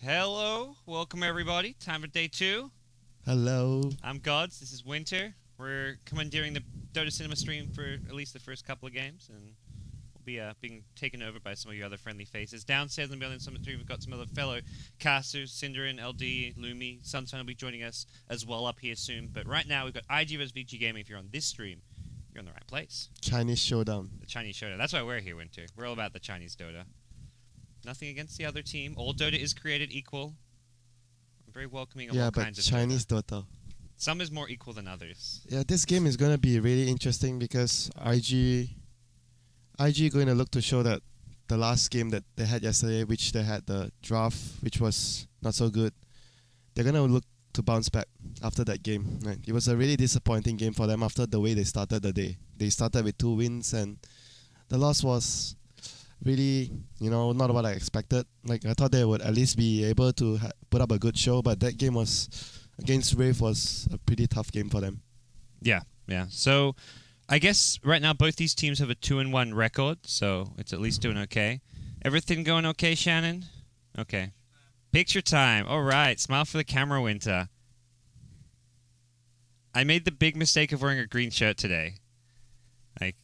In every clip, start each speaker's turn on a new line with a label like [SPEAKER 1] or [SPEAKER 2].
[SPEAKER 1] Hello, welcome everybody. Time for day 2.
[SPEAKER 2] Hello.
[SPEAKER 1] I'm GoDz. This is WinteR. We're commandeering the Dota Cinema stream for at least the first couple of games, and we'll be being taken over by some of your other friendly faces. Downstairs in the Building Summit 3, we've got some other fellow casters, Cinderin, LD, Lumi, Sunshine will be joining us as well up here soon. But right now, we've got IG vs Vici Gaming. If you're on this stream, you're in the right place.
[SPEAKER 2] Chinese Showdown.
[SPEAKER 1] The Chinese Showdown. That's why we're here, WinteR. We're all about the Chinese Dota. Nothing against the other team. All Dota is created equal. I'm very welcoming of all kinds of
[SPEAKER 2] Chinese Dota.
[SPEAKER 1] Some is more equal than others.
[SPEAKER 2] Yeah, this game is going to be really interesting because IG going to look to show that the last game that they had yesterday, which they had the draft, which was not so good, they're going to look to bounce back after that game. Right? It was a really disappointing game for them after the way they started the day. They started with 2 wins and the loss was really, not what I expected. Like, I thought they would at least be able to put up a good show, but that game was against Wraith was a pretty tough game for them.
[SPEAKER 1] Yeah. So, I guess right now both these teams have a 2-1 record, so it's at least doing okay. Everything going okay, Shannon? Okay. Picture time. All right. Smile for the camera, WinteR. I made the big mistake of wearing a green shirt today. Like,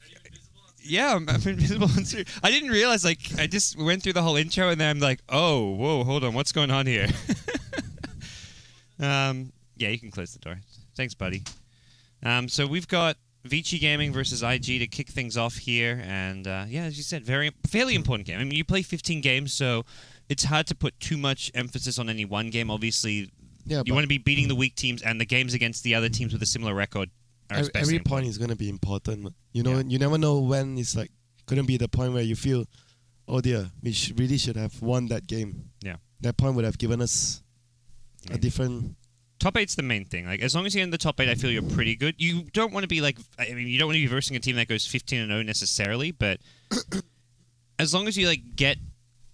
[SPEAKER 1] yeah, I'm invisible on stream. I didn't realize, like, I just went through the whole intro and then I'm like, oh, whoa, hold on, what's going on here? Yeah, you can close the door. Thanks, buddy. So we've got Vici Gaming versus IG to kick things off here, and yeah, as you said, fairly important game. I mean, you play 15 games, so it's hard to put too much emphasis on any one game. Obviously, you want to be beating the weak teams, and the games against the other teams with a similar record.
[SPEAKER 2] Every point is going to be important. You never know when it's like going to be the point where you feel, oh dear, we really should have won that game.
[SPEAKER 1] Yeah.
[SPEAKER 2] That point would have given us a different...
[SPEAKER 1] Top 8's the main thing. Like, as long as you're in the top 8, I feel you're pretty good. You don't want to be like... I mean, you don't want to be versing a team that goes 15-0 necessarily, but as long as you, like, get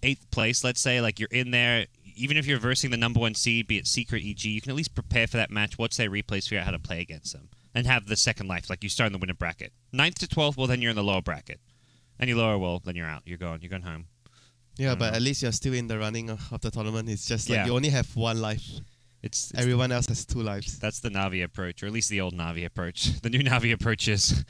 [SPEAKER 1] 8th place, let's say, like, you're in there, even if you're versing the #1 seed, be it Secret, EG, you can at least prepare for that match, watch their replays, figure out how to play against them. And have the second life, like you start in the winner bracket. 9th to 12th, well, then you're in the lower bracket. Any lower, well, then you're out. You're going home.
[SPEAKER 2] Yeah, but at least you're still in the running of the tournament. It's just like you only have 1 life.
[SPEAKER 1] It's
[SPEAKER 2] everyone else has 2 lives.
[SPEAKER 1] That's the Navi approach, or at least the old Navi approach. The new Navi approach is,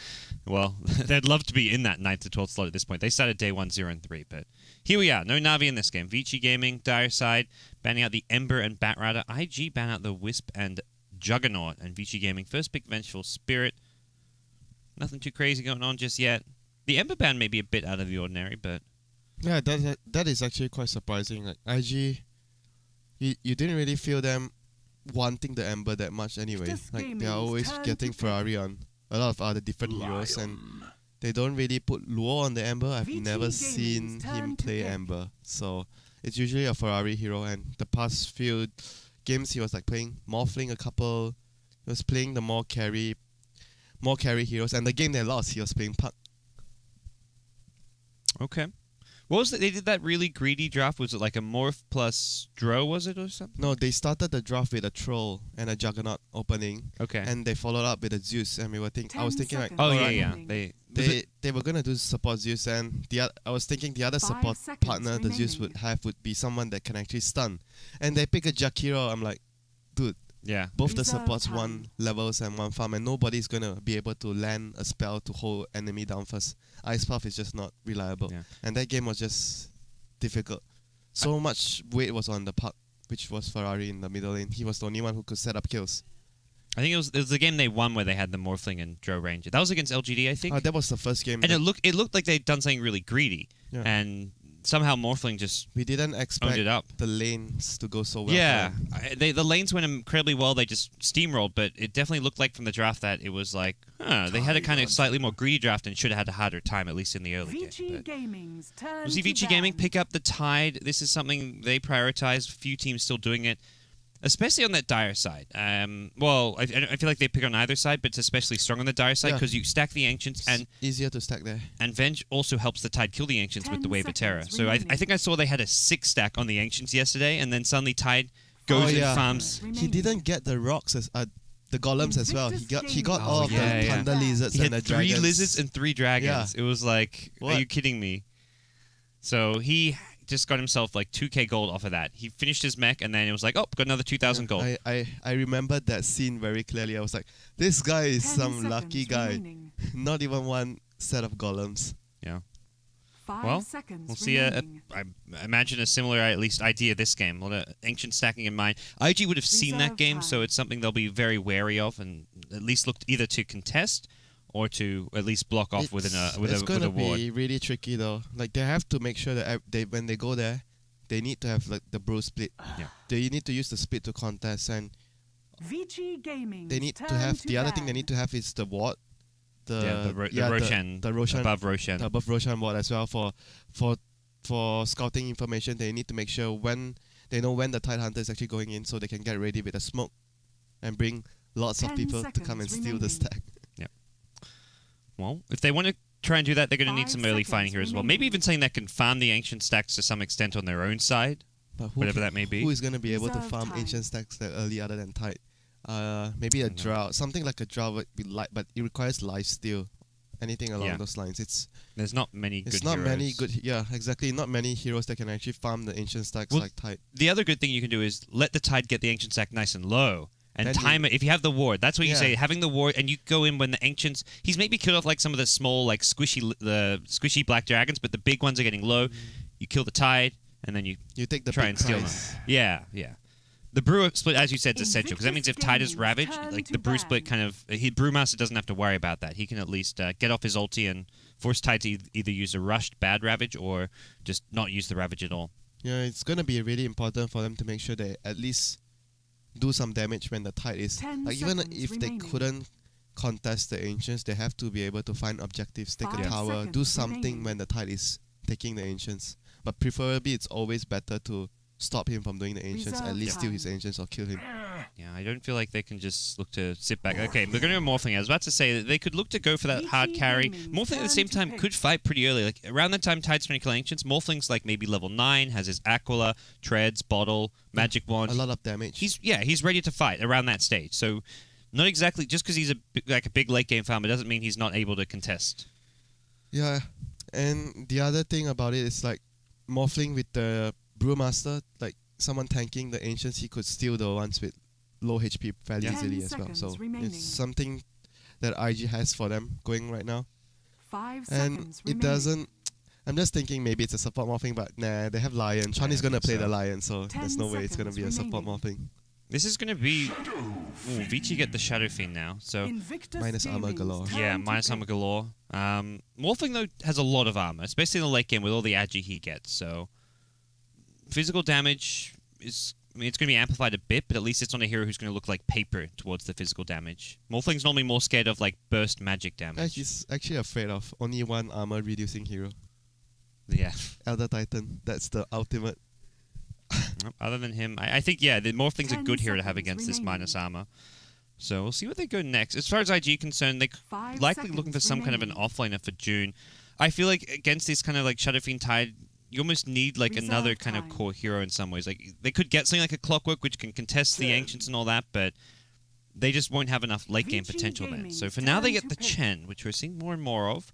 [SPEAKER 1] well, they'd love to be in that 9th to 12th slot at this point. They started day 1, 0, and 3, but here we are. No Navi in this game. Vici Gaming, Dire Side, banning out the Ember and Batrider. IG ban out the Wisp and Juggernaut, and Vici Gaming first pick Vengeful Spirit. Nothing too crazy going on just yet. The Ember ban may be a bit out of the ordinary, but
[SPEAKER 2] yeah, that is actually quite surprising. Like IG, you didn't really feel them wanting the Ember that much anyway. Like, they're always getting Ferrari on a lot of other different heroes, and they don't really put Luo on the Ember. I've never seen him play Ember, so it's usually a Ferrari hero. And the past few games he was like playing Morphling a couple. He was playing the more carry heroes, and the game they lost he was playing Puck.
[SPEAKER 1] Okay. What was it? They did that really greedy draft. Was it like a Morph plus Dro, was it, or something?
[SPEAKER 2] No, they started the draft with a Troll and a Juggernaut opening.
[SPEAKER 1] Okay.
[SPEAKER 2] And they followed up with a Zeus, and I was thinking like,
[SPEAKER 1] oh yeah.
[SPEAKER 2] They were gonna do support Zeus, and I was thinking the other support partner the Zeus would be someone that can actually stun, and they pick a Jakiro. I'm like, dude,
[SPEAKER 1] yeah,
[SPEAKER 2] both the supports 1 levels and 1 farm, and nobody's gonna be able to land a spell to hold enemy down first. Ice Puff is just not reliable, and that game was just difficult. So much weight was on the Puck, which was Ferrari in the middle lane. He was the only one who could set up kills.
[SPEAKER 1] I think it was the game they won where they had the Morphling and Dro Ranger. That was against LGD, I think.
[SPEAKER 2] That was the first game.
[SPEAKER 1] And it looked like they'd done something really greedy. Yeah. And somehow Morphling just
[SPEAKER 2] we didn't expect
[SPEAKER 1] it up.
[SPEAKER 2] The lanes to go so well.
[SPEAKER 1] Yeah, the lanes went incredibly well. They just steamrolled, but it definitely looked like from the draft that it was like, they had a kind of slightly more greedy draft and should have had a harder time, at least in the early game. We'll see Vici Gaming pick up the Tide. This is something they prioritize. Few teams still doing it, especially on that Dire side. Well, I feel like they pick on either side, but it's especially strong on the Dire side because you stack the Ancients, and
[SPEAKER 2] easier to stack there.
[SPEAKER 1] And Venge also helps the Tide kill the Ancients with the Wave of Terror. So I think I saw they had a 6 stack on the Ancients yesterday, and then suddenly Tide goes and farms.
[SPEAKER 2] He didn't get the rocks as the golems as well. He got all of the thunder lizards and the dragons.
[SPEAKER 1] 3 lizards and 3 dragons. It was like, are you kidding me? So he just got himself like 2k gold off of that. He finished his mech, and then it was like, oh, got another 2,000 gold.
[SPEAKER 2] I remembered that scene very clearly. I was like, this guy is some lucky guy. Not even one set of golems.
[SPEAKER 1] Yeah.
[SPEAKER 3] 5
[SPEAKER 1] Well,
[SPEAKER 3] seconds
[SPEAKER 1] we'll see. I imagine a similar, at least, idea this game. A lot of ancient stacking in mind. IG would have seen that game, so it's something they'll be very wary of, and at least look either to contest or to at least block off with a ward.
[SPEAKER 2] It's going to be really tricky though. Like they have to make sure that when they go there, they need to have like the brew split.
[SPEAKER 1] Yeah.
[SPEAKER 2] They need to use the split to contest, and
[SPEAKER 3] Vici Gaming.
[SPEAKER 2] they need to have the other thing they need to have is the ward.
[SPEAKER 1] The Roshan,
[SPEAKER 2] the Roshan
[SPEAKER 1] above Roshan.
[SPEAKER 2] The above Roshan ward as well for scouting information. They need to make sure when they know when the Tide Hunter is actually going in, so they can get ready with a smoke and bring lots of people to come and steal the stack.
[SPEAKER 1] Well, if they want to try and do that, they're going to need
[SPEAKER 3] 5
[SPEAKER 1] some early fighting here as well. Maybe even something that can farm the ancient stacks to some extent on their own side,
[SPEAKER 2] But
[SPEAKER 1] whatever that may be.
[SPEAKER 2] Who is going to be able to
[SPEAKER 3] Reserve
[SPEAKER 2] farm
[SPEAKER 3] time.
[SPEAKER 2] ancient stacks that early other than Tide? Maybe a drought, something like a drought would be but it requires lifesteal. Anything along those lines.
[SPEAKER 1] There's not many good
[SPEAKER 2] heroes. Yeah, exactly. Not many heroes that can actually farm the ancient stacks like Tide.
[SPEAKER 1] The other good thing you can do is let the Tide get the ancient stack nice and low. And
[SPEAKER 2] Then
[SPEAKER 1] time it. If you have the ward, that's what you
[SPEAKER 2] Yeah.
[SPEAKER 1] say. Having the ward, and you go in when the ancients. He's maybe killed off like some of the small, like squishy black dragons, but the big ones are getting low. You kill the Tide, and then you
[SPEAKER 2] take the
[SPEAKER 1] try
[SPEAKER 2] big
[SPEAKER 1] and steal
[SPEAKER 2] prize.
[SPEAKER 1] them. Yeah. The brew split, as you said, is essential because that means if Tide is ravaged, like the brew split kind of, Brewmaster doesn't have to worry about that. He can at least get off his ulti and force Tide to either use a rushed bad ravage or just not use the ravage at all.
[SPEAKER 2] Yeah, it's gonna be really important for them to make sure they at least do some damage when the Tide is like even if they couldn't contest the ancients, they have to be able to find objectives, take a tower, do something when the Tide is taking the ancients. But preferably, it's always better to stop him from doing the ancients, at least steal his ancients or kill him.
[SPEAKER 1] Yeah, I don't feel like they can just look to sit back. Okay, they're going to go Morphling. I was about to say that they could look to go for that hard carry. Morphling at the same time could fight pretty early. Like around the time Tide's trying to kill ancients, Morphling's like maybe level 9, has his Aquila, Treads, Bottle, Magic Wand.
[SPEAKER 2] A lot of damage.
[SPEAKER 1] He's ready to fight around that stage. So not exactly just because he's a big late game farmer doesn't mean he's not able to contest.
[SPEAKER 2] Yeah, and the other thing about it is like Morphling with the Brewmaster, like someone tanking the ancients, he could steal the ones with low HP fairly easily as well. So it's something that IG has for them going right now.
[SPEAKER 3] 5
[SPEAKER 2] and
[SPEAKER 3] seconds
[SPEAKER 2] it doesn't. I'm just thinking maybe it's a support morphing, but nah, they have Lion. Chan is gonna play the Lion, so there's no way it's gonna be a support morphing.
[SPEAKER 1] This is gonna be. Ooh, Vici get the Shadow Fiend now, so
[SPEAKER 2] minus armor galore.
[SPEAKER 1] Yeah, minus armor galore. Morphling though has a lot of armor, especially in the late game with all the agi he gets. So physical damage is. I mean, it's going to be amplified a bit, but at least it's not a hero who's going to look like paper towards the physical damage. Morphling's normally more scared of like burst magic damage.
[SPEAKER 2] He's actually afraid of only one armor reducing hero.
[SPEAKER 1] Yeah.
[SPEAKER 2] Elder Titan. That's the ultimate.
[SPEAKER 1] Other than him, I think, yeah, the Morphling's a good hero to have against this minus armor. So we'll see what they go next. As far as IG concerned, they're likely looking for some kind of an offlaner for June. I feel like against this kind of like Shadow Fiend Tide, you almost need like another kind of core hero in some ways. Like they could get something like a Clockwork, which can contest the Ancients and all that, but they just won't have enough late game potential then. So for now, they get the Chen, which we're seeing more and more of.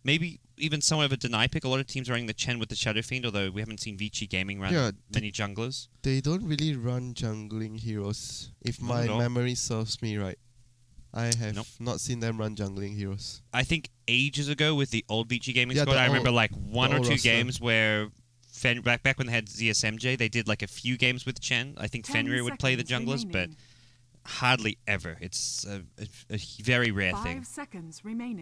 [SPEAKER 1] Maybe even somewhat of a deny pick. A lot of teams are running the Chen with the Shadow Fiend, although we haven't seen Vici Gaming run many junglers.
[SPEAKER 2] They don't really run jungling heroes, if my memory serves me right. I have not seen them run jungling heroes.
[SPEAKER 1] I think ages ago with the old Vici Gaming squad, I remember like one or two games where back when they had ZSMJ, they did like a few games with Chen. I think Fenrir would play the junglers, but hardly ever. It's a very rare thing.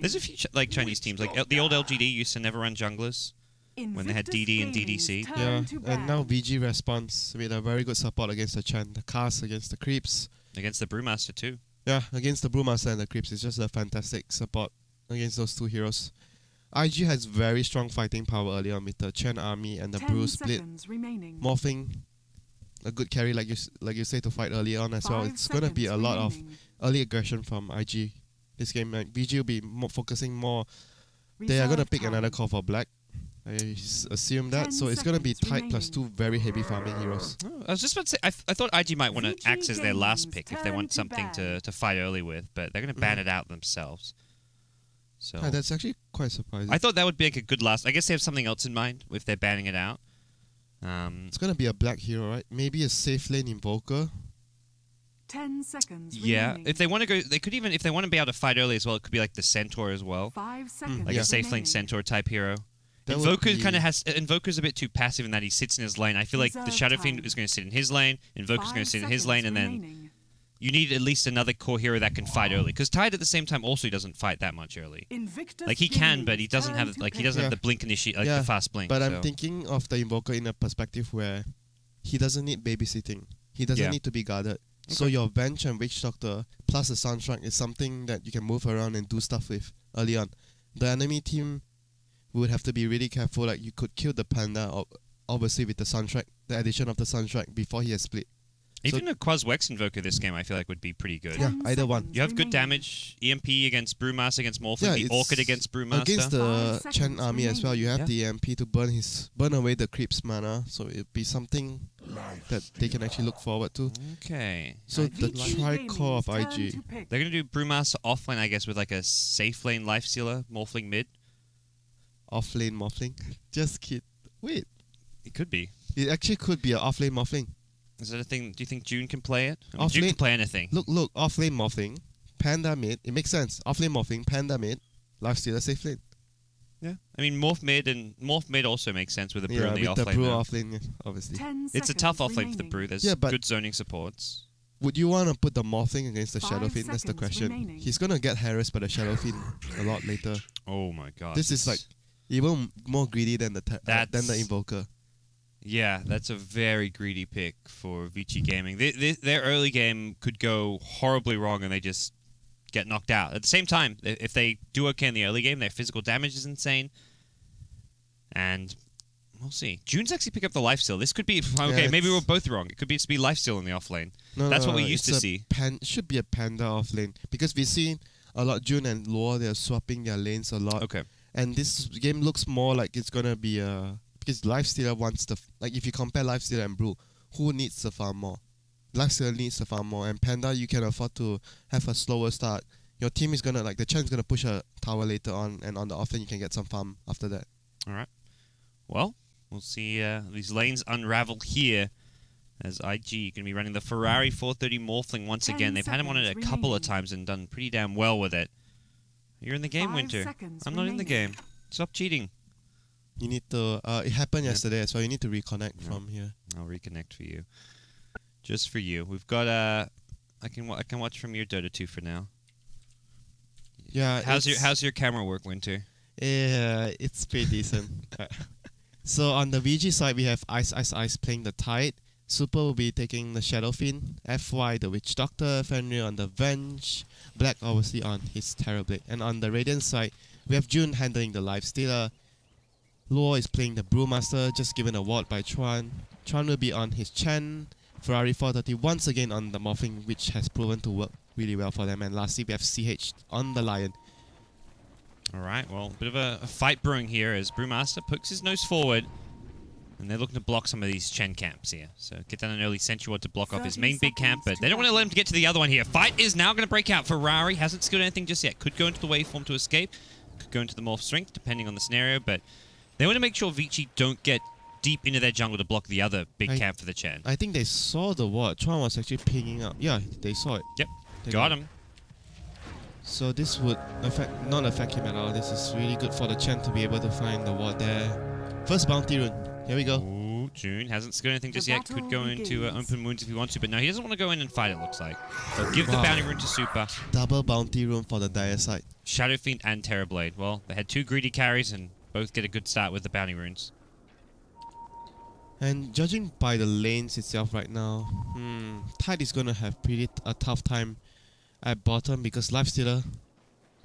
[SPEAKER 1] There's a few like Chinese teams, like the old LGD used to never run junglers when they had DD and DDC.
[SPEAKER 2] Yeah, and now VG responds with a very good support against the Chen, the cast against the creeps.
[SPEAKER 1] Against the Brewmaster too.
[SPEAKER 2] Yeah, against the Brewmaster and the creeps. It's just a fantastic support against those two heroes. IG has very strong fighting power early on with the Chen army and the Brew split. Morphing, a good carry like you say to fight early on as well. It's gonna be a lot of early aggression from IG this game. Like VG will be focusing more. They are gonna pick another call for black. I assume that. So it's gonna be Tide plus 2 very heavy farming heroes.
[SPEAKER 1] Oh, I was just about to say, I thought IG might want to axe as their last pick if they want something to fight early with, but they're gonna ban it out themselves. So
[SPEAKER 2] that's actually quite surprising.
[SPEAKER 1] I thought that would be like a good last. I guess they have something else in mind if they're banning it out.
[SPEAKER 2] It's gonna be a black hero, right? Maybe a safe lane invoker.
[SPEAKER 3] 10 seconds
[SPEAKER 1] Yeah,
[SPEAKER 3] remaining.
[SPEAKER 1] if they want to go, they could even, if they want to be able to fight early as well, it could be like the Centaur as well.
[SPEAKER 3] 5 seconds
[SPEAKER 1] Like
[SPEAKER 2] Yeah.
[SPEAKER 1] a safe lane
[SPEAKER 3] remaining.
[SPEAKER 1] Centaur type hero.
[SPEAKER 2] That would
[SPEAKER 1] Invoker
[SPEAKER 2] be-
[SPEAKER 1] kind of has, Invoker's a bit too passive in that he sits in his lane. I feel like the
[SPEAKER 3] Reserve
[SPEAKER 1] Shadow
[SPEAKER 3] time.
[SPEAKER 1] Fiend is going to sit in his lane, Invoker's going
[SPEAKER 3] 5
[SPEAKER 1] to sit in his lane, and
[SPEAKER 3] seconds
[SPEAKER 1] then
[SPEAKER 3] remaining.
[SPEAKER 1] you need at least another core hero that can fight early. Because Tide at the same time also doesn't fight that much early.
[SPEAKER 3] Invictus
[SPEAKER 1] Like he can,
[SPEAKER 3] Gaming
[SPEAKER 1] but he doesn't
[SPEAKER 3] turn
[SPEAKER 1] have
[SPEAKER 3] to
[SPEAKER 1] like he
[SPEAKER 3] pick.
[SPEAKER 1] doesn't have
[SPEAKER 2] Yeah.
[SPEAKER 1] the blink initiate, like
[SPEAKER 2] Yeah,
[SPEAKER 1] the fast blink.
[SPEAKER 2] But
[SPEAKER 1] so.
[SPEAKER 2] I'm thinking of the invoker in a perspective where he doesn't need babysitting. He doesn't
[SPEAKER 1] Yeah.
[SPEAKER 2] need to be guarded. So
[SPEAKER 1] Okay.
[SPEAKER 2] your bench and Witch Doctor plus the Sunstrike is something that you can move around and do stuff with early on. The enemy team would have to be really careful. Like you could kill the Panda, obviously with the Sunstrike, the addition of the Sunstrike before he has split.
[SPEAKER 1] Even a Quaz Wex Invoker this game, I feel like would be pretty good.
[SPEAKER 2] Yeah,
[SPEAKER 3] 10
[SPEAKER 2] either one.
[SPEAKER 3] seconds
[SPEAKER 1] You have good
[SPEAKER 3] remaining.
[SPEAKER 1] damage. EMP against Brewmaster against Morphling.
[SPEAKER 2] Yeah,
[SPEAKER 1] the
[SPEAKER 2] it's
[SPEAKER 1] Orchid against Brewmaster.
[SPEAKER 2] Against the
[SPEAKER 3] 5
[SPEAKER 2] Chen
[SPEAKER 3] seconds
[SPEAKER 2] army as well, you have
[SPEAKER 1] Yeah.
[SPEAKER 2] the MP to burn away the creeps mana, so it'd be something that they can actually look forward to.
[SPEAKER 1] Okay.
[SPEAKER 2] So the
[SPEAKER 3] Vici
[SPEAKER 2] tri-core of
[SPEAKER 3] Gaming's turn
[SPEAKER 2] IG.
[SPEAKER 3] to pick.
[SPEAKER 1] They're going to do Brewmaster offlane, I guess, with like a safe lane Lifestealer, Morphling mid.
[SPEAKER 2] Off-lane Morphling. Just kid. Wait,
[SPEAKER 1] It could be.
[SPEAKER 2] it actually could be an off-lane Morphling.
[SPEAKER 1] Is that a thing? Do you think June can play it? I mean,
[SPEAKER 2] Off
[SPEAKER 1] June
[SPEAKER 2] lane-
[SPEAKER 1] can play anything.
[SPEAKER 2] Look, off-lane Morphling, Panda mid. It makes sense. Off-lane Morphling, Panda mid, Lifestealer safe lane.
[SPEAKER 1] Yeah. I mean, Morph mid also makes sense with a Brew
[SPEAKER 2] Yeah,
[SPEAKER 1] in the
[SPEAKER 2] with the
[SPEAKER 1] offlane.
[SPEAKER 2] Brew
[SPEAKER 1] now.
[SPEAKER 2] offlane, yeah, obviously.
[SPEAKER 3] 10
[SPEAKER 1] It's a tough
[SPEAKER 3] seconds
[SPEAKER 1] offlane for the
[SPEAKER 3] remaining.
[SPEAKER 1] Brew. There's
[SPEAKER 2] Yeah, but-
[SPEAKER 1] good zoning supports.
[SPEAKER 2] Would you want to put the Morphling against the
[SPEAKER 3] 5
[SPEAKER 2] Shadow Fiend? That's the
[SPEAKER 3] seconds
[SPEAKER 2] question.
[SPEAKER 3] remaining.
[SPEAKER 2] He's gonna get harassed by the Shadow Fiend a lot later.
[SPEAKER 1] Oh my god.
[SPEAKER 2] This is like even more greedy than the than the
[SPEAKER 1] That's-
[SPEAKER 2] Invoker.
[SPEAKER 1] Yeah, that's a very greedy pick for Vici Gaming. Their early game could go horribly wrong and they just get knocked out. At the same time, if they do okay in the early game, their physical damage is insane. And we'll see. June's actually pick up the lifesteal. This could be okay. Maybe we're
[SPEAKER 2] it's-
[SPEAKER 1] both wrong. It could be lifesteal in the offlane.
[SPEAKER 2] No,
[SPEAKER 1] That's
[SPEAKER 2] no,
[SPEAKER 1] what we
[SPEAKER 2] no,
[SPEAKER 1] used
[SPEAKER 2] it's
[SPEAKER 1] to
[SPEAKER 2] a
[SPEAKER 1] see.
[SPEAKER 2] Should be a Panda off lane because we see a lot June and Loa. They're swapping their lanes a lot.
[SPEAKER 1] Okay.
[SPEAKER 2] And this game looks more like it's gonna be a because Lifestealer wants the like if you compare Lifestealer and Brew, who needs the farm more? Lifestealer needs the farm more, and Panda you can afford to have a slower start. Your team is gonna like the Chen's gonna push a tower later on, and on the offlane you can get some farm after that.
[SPEAKER 1] All right. Well, we'll see these lanes unravel here as IG going to be running the Ferrari 430 Morphling once
[SPEAKER 3] 10
[SPEAKER 1] again. They've had him on it a
[SPEAKER 3] seconds
[SPEAKER 1] couple of
[SPEAKER 3] remaining.
[SPEAKER 1] times and done pretty damn well with it. You're in the game,
[SPEAKER 3] 5
[SPEAKER 1] Winter.
[SPEAKER 3] seconds
[SPEAKER 1] I'm not in the
[SPEAKER 3] remaining.
[SPEAKER 1] game. Stop cheating.
[SPEAKER 2] You need to. It happened
[SPEAKER 1] Yeah.
[SPEAKER 2] yesterday, so you need to reconnect
[SPEAKER 1] Yeah.
[SPEAKER 2] from here.
[SPEAKER 1] I'll reconnect for you. Just for you. We've got I can watch from your Dota 2 for now.
[SPEAKER 2] Yeah.
[SPEAKER 1] How's your camera work, Winter?
[SPEAKER 2] Yeah, it's pretty decent. So on the VG side, we have Ice playing the Tide. Super will be taking the Shadow Fiend. FY the Witch Doctor. Fenrir on the Venge. Black obviously on his Terrorblade. And on the Radiant side, we have June handling the Lifestealer. Lore is playing the Brewmaster, just given a ward by Chuan. Chuan will be on his Chen. Ferrari 430 once again on the Morphing, which has proven to work really well for them. And lastly, we have CH on the Lion.
[SPEAKER 1] All right, well, a bit of a fight brewing here as Brewmaster pokes his nose forward. And they're looking to block some of these Chen camps here. So get down an early Sentry Ward to block off his
[SPEAKER 3] 30
[SPEAKER 1] main big camp, but
[SPEAKER 3] seconds
[SPEAKER 1] they
[SPEAKER 3] to
[SPEAKER 1] don't want to
[SPEAKER 3] go.
[SPEAKER 1] let him get to the other one here. Fight is now going to break out. Ferrari hasn't skilled anything just yet. Could go into the waveform to escape. Could go into the Morph Strength, depending on the scenario, but they want to make sure Vici don't get deep into their jungle to block the other big camp for the Chen.
[SPEAKER 2] I think they saw the ward. Chuan was actually pinging up. Yeah, they saw it.
[SPEAKER 1] Yep,
[SPEAKER 2] They
[SPEAKER 1] got him.
[SPEAKER 2] So this would not affect him at all. This is really good for the Chen to be able to find the ward there. First bounty rune. Here we go.
[SPEAKER 1] Ooh, June hasn't skilled anything just
[SPEAKER 3] The
[SPEAKER 1] yet. Could
[SPEAKER 3] battle
[SPEAKER 1] go into
[SPEAKER 3] begins.
[SPEAKER 1] open wounds if he wants to, but no, he doesn't want to go in and fight, it looks like. So give the
[SPEAKER 2] Wow.
[SPEAKER 1] bounty rune to Super.
[SPEAKER 2] Double bounty rune for the dire side.
[SPEAKER 1] Shadow Fiend and Terrorblade. Well, they had two greedy carries and both get a good start with the bounty runes.
[SPEAKER 2] And judging by the lanes itself right now, Tide is gonna have a tough time at bottom because Lifestealer,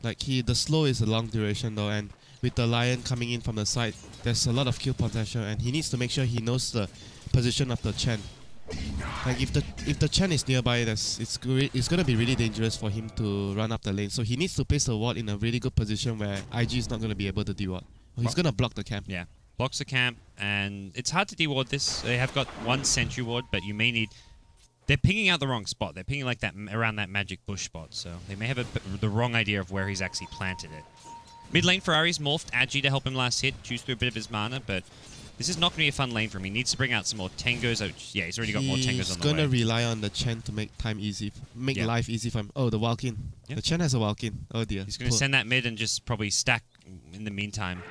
[SPEAKER 2] the slow is a long duration though, and with the Lion coming in from the side, there's a lot of kill potential, and he needs to make sure he knows the position of the Chen. Like if the Chen is nearby, it's gonna be really dangerous for him to run up the lane. So he needs to place the ward in a really good position where IG is not gonna be able to de-ward. He's gonna block the camp.
[SPEAKER 1] Yeah, blocks the camp, and it's hard to de-ward this. They have got one Sentry Ward, but you may need... They're pinging out the wrong spot. They're pinging like that around that magic bush spot, so they may have the wrong idea of where he's actually planted it. Mid lane, Ferrari's morphed Agi to help him last hit, chews through a bit of his mana, but this is not going to be a fun lane for him. He needs to bring out some more Tangos. Oh, yeah, he's already got more Tangos on the way.
[SPEAKER 2] He's going to rely on the Chen to make time easy, life easy for him. Oh, the Walkin.
[SPEAKER 1] Yep.
[SPEAKER 2] The Chen has a Walkin. Oh dear.
[SPEAKER 1] He's going to send that mid and just probably stack in the meantime.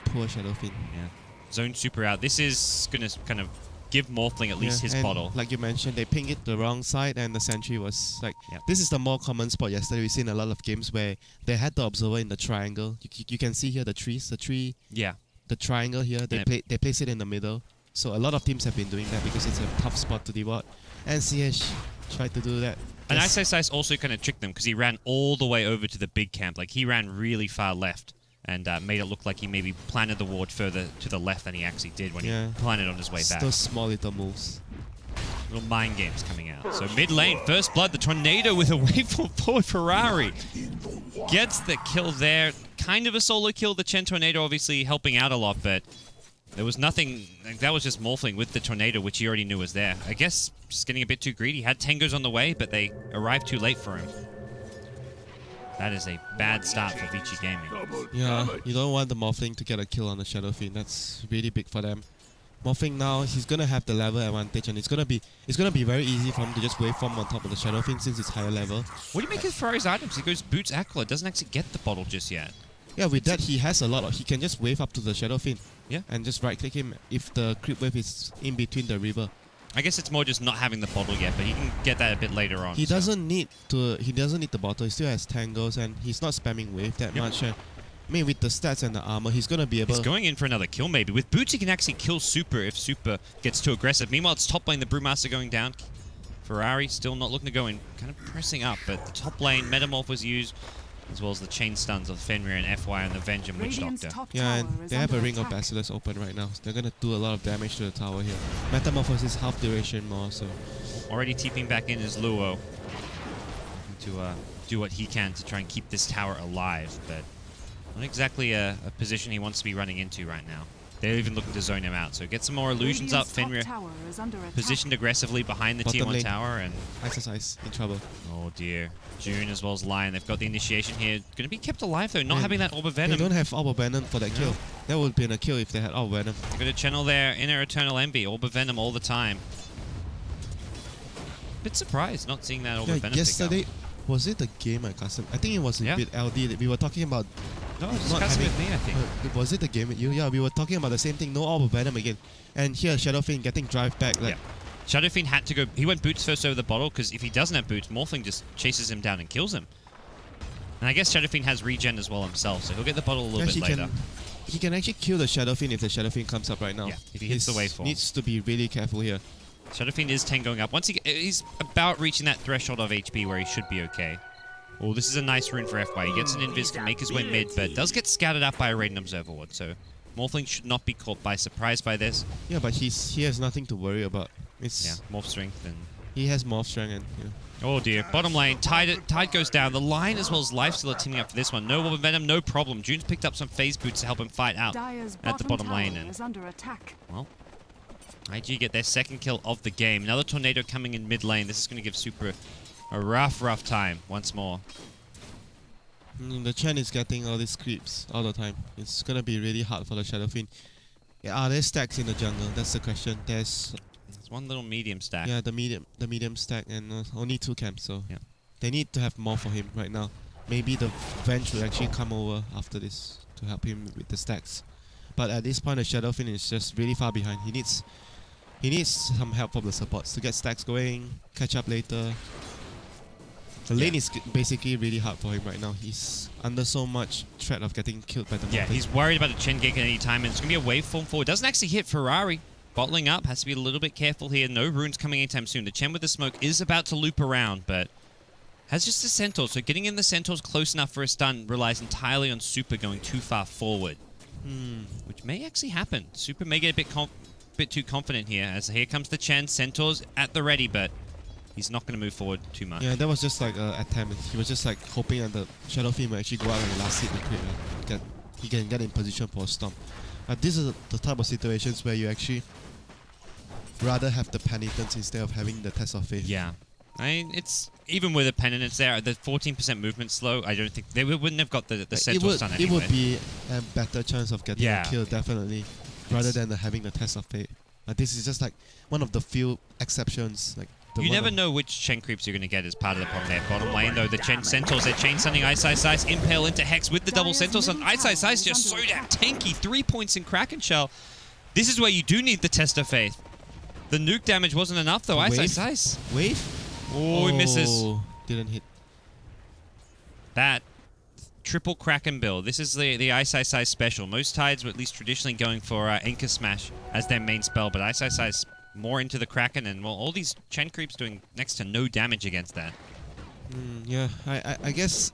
[SPEAKER 2] Poor Shadowfiend.
[SPEAKER 1] Yeah. Zone super out. This is going to kind of give Morphling at least his bottle.
[SPEAKER 2] Like you mentioned, they pinged it the wrong side and the sentry was like... This is the more common spot yesterday. We've seen a lot of games where they had the observer in the triangle. You can see here the trees. The tree...
[SPEAKER 1] Yeah.
[SPEAKER 2] The triangle here, they place it in the middle. So a lot of teams have been doing that because it's a tough spot to debot. And CH tried to do that.
[SPEAKER 1] And ISIS also kind of tricked them because he ran all the way over to the big camp. Like, he ran really far left and made it look like he maybe planted the ward further to the left than he actually did when he planted on his way back.
[SPEAKER 2] Those small little moves.
[SPEAKER 1] Little mind games coming out. So mid lane, first blood, the Tornado with a wave forward Ferrari. Gets the kill there. Kind of a solo kill. The Chen Tornado obviously helping out a lot, but there was nothing. Like, that was just Morphling with the Tornado, which he already knew was there. I guess just getting a bit too greedy. Had Tangos on the way, but they arrived too late for him. That is a bad start for Vici Gaming.
[SPEAKER 2] Yeah, you don't want the Morphling to get a kill on the Shadowfiend. That's really big for them. Morphling now, he's gonna have the level advantage, and it's gonna be very easy for him to just waveform on top of the Shadowfiend since it's higher level.
[SPEAKER 1] What do you make of Ferrari's items? He goes Boots Acolyte, doesn't actually get the bottle just yet.
[SPEAKER 2] Yeah, with that he has a lot of... He can just wave up to the Shadowfiend.
[SPEAKER 1] Yeah.
[SPEAKER 2] And just right-click him if the creep wave is in between the river.
[SPEAKER 1] I guess it's more just not having the bottle yet, but he can get that a bit later on.
[SPEAKER 2] He doesn't need the bottle. He still has Tangos and he's not spamming wave that much. I mean, with the stats and the armor, he's gonna be able...
[SPEAKER 1] He's going in for another kill maybe. With Boots, he can actually kill Super if Super gets too aggressive. Meanwhile, it's top lane, the Brewmaster going down. Ferrari still not looking to go in, kind of pressing up, but the top lane, Metamorph was used, as well as the chain stuns of Fenrir and FY and the Venge and Witch Doctor.
[SPEAKER 2] Yeah, and they have a Ring of Basilisk open right now. They're gonna do a lot of damage to the tower here. Metamorphosis half duration more, so...
[SPEAKER 1] Already TPing back in is Luo. To do what he can to try and keep this tower alive, but not exactly a position he wants to be running into right now. They're even looking to zone him out, so get some more illusions up. Fenrir positioned aggressively behind the Tier 1 tower, and...
[SPEAKER 2] Ice in trouble.
[SPEAKER 1] Oh dear. June as well as Lion, they've got the initiation here. Going to be kept alive though, not having that Orb of Venom.
[SPEAKER 2] They don't have Orb of Venom for that kill. That would have been a kill if they had Orb of Venom.
[SPEAKER 1] They're going to channel their inner Eternal Envy, Orb of Venom all the time. Bit surprised not seeing that Orb of Venom
[SPEAKER 2] yesterday, was it the game I custom? I think it was a bit LD that we were talking about.
[SPEAKER 1] No, it was custom with me, I think.
[SPEAKER 2] Was it the game with you? Yeah, we were talking about the same thing, no Orb of Venom again. And here, Shadowfiend getting drive back. Like,
[SPEAKER 1] Shadowfiend had to go... He went Boots first over the bottle, because if he doesn't have Boots, Morphling just chases him down and kills him. And I guess Shadowfiend has regen as well himself, so he'll get the bottle a little bit later.
[SPEAKER 2] He can actually kill the Shadowfiend if the Shadowfiend comes up right now.
[SPEAKER 1] Yeah, if he hits the waveform.
[SPEAKER 2] Needs to be really careful here.
[SPEAKER 1] Shadowfiend is 10 going up. Once he's about reaching that threshold of HP where he should be okay. Oh, this is a nice rune for FY. He gets an Invis, can make his way mid, but does get scouted out by a Raiden Observer Ward, so Morphling should not be caught by surprise by this.
[SPEAKER 2] Yeah, but he has nothing to worry about. It's
[SPEAKER 1] Morph Strength and...
[SPEAKER 2] He has Morph Strength and...
[SPEAKER 1] Oh dear. Bottom lane, Tide goes down. The Lion as well as Lifesteal are teaming up for this one. No Orb of Venom, no problem. June's picked up some phase boots to help him fight out at the bottom lane. And, well, IG get their second kill of the game. Another Tornado coming in mid lane. This is going to give Super a rough time once more.
[SPEAKER 2] The Chen is getting all these creeps all the time. It's going to be really hard for the Shadowfiend. Yeah, are there stacks in the jungle? That's the question. There's
[SPEAKER 1] one little medium stack.
[SPEAKER 2] Yeah, the medium stack and only 2 camps, so they need to have more for him right now. Maybe the Venge will actually come over after this to help him with the stacks. But at this point, the Shadowfiend is just really far behind. He needs some help from the supports to get stacks going, catch up later. The lane is basically really hard for him right now. He's under so much threat of getting killed by the
[SPEAKER 1] Morphling. Yeah, he's worried about a Chen gank at any time, and it's going to be a waveform forward. Doesn't actually hit Ferrari. Bottling up, has to be a little bit careful here. No runes coming anytime soon. The Chen with the smoke is about to loop around, but has just a Centaur. So getting in the Centaur's close enough for a stun relies entirely on Super going too far forward. Which may actually happen. Super may get a bit too confident here, as here comes the Chen. Centaur's at the ready, but he's not going to move forward too much.
[SPEAKER 2] Yeah, that was just like an attempt. He was just like hoping that the Shadowfiend will actually go out and the last hit the crit. He can get in position for a storm. This is the type of situations where you actually rather have the penitence instead of having the test of faith.
[SPEAKER 1] Yeah. It's even with a pennant, it's there. The 14% movement slow. I don't think they wouldn't have got the centaur stun anyway.
[SPEAKER 2] It would be a better chance of getting a kill, definitely, rather than having the test of fate. This is just like one of the few exceptions. Like
[SPEAKER 1] you never know which Chen creeps you're going to get as part of the problem there. Bottom lane though, the Chen Centaurs, they're chain stunning Ice, Impale into Hex with the double Centaurs on Ice just so damn tanky. 3 points in Kraken Shell. This is where you do need the test of faith. The nuke damage wasn't enough though. Ice.
[SPEAKER 2] Wave?
[SPEAKER 1] Oh, he misses.
[SPEAKER 2] Didn't hit.
[SPEAKER 1] That triple Kraken build. This is the Ice special. Most tides were at least traditionally going for Anchor Smash as their main spell, but Ice more into the Kraken, and well, all these Chen creeps doing next to no damage against that.
[SPEAKER 2] Yeah, I guess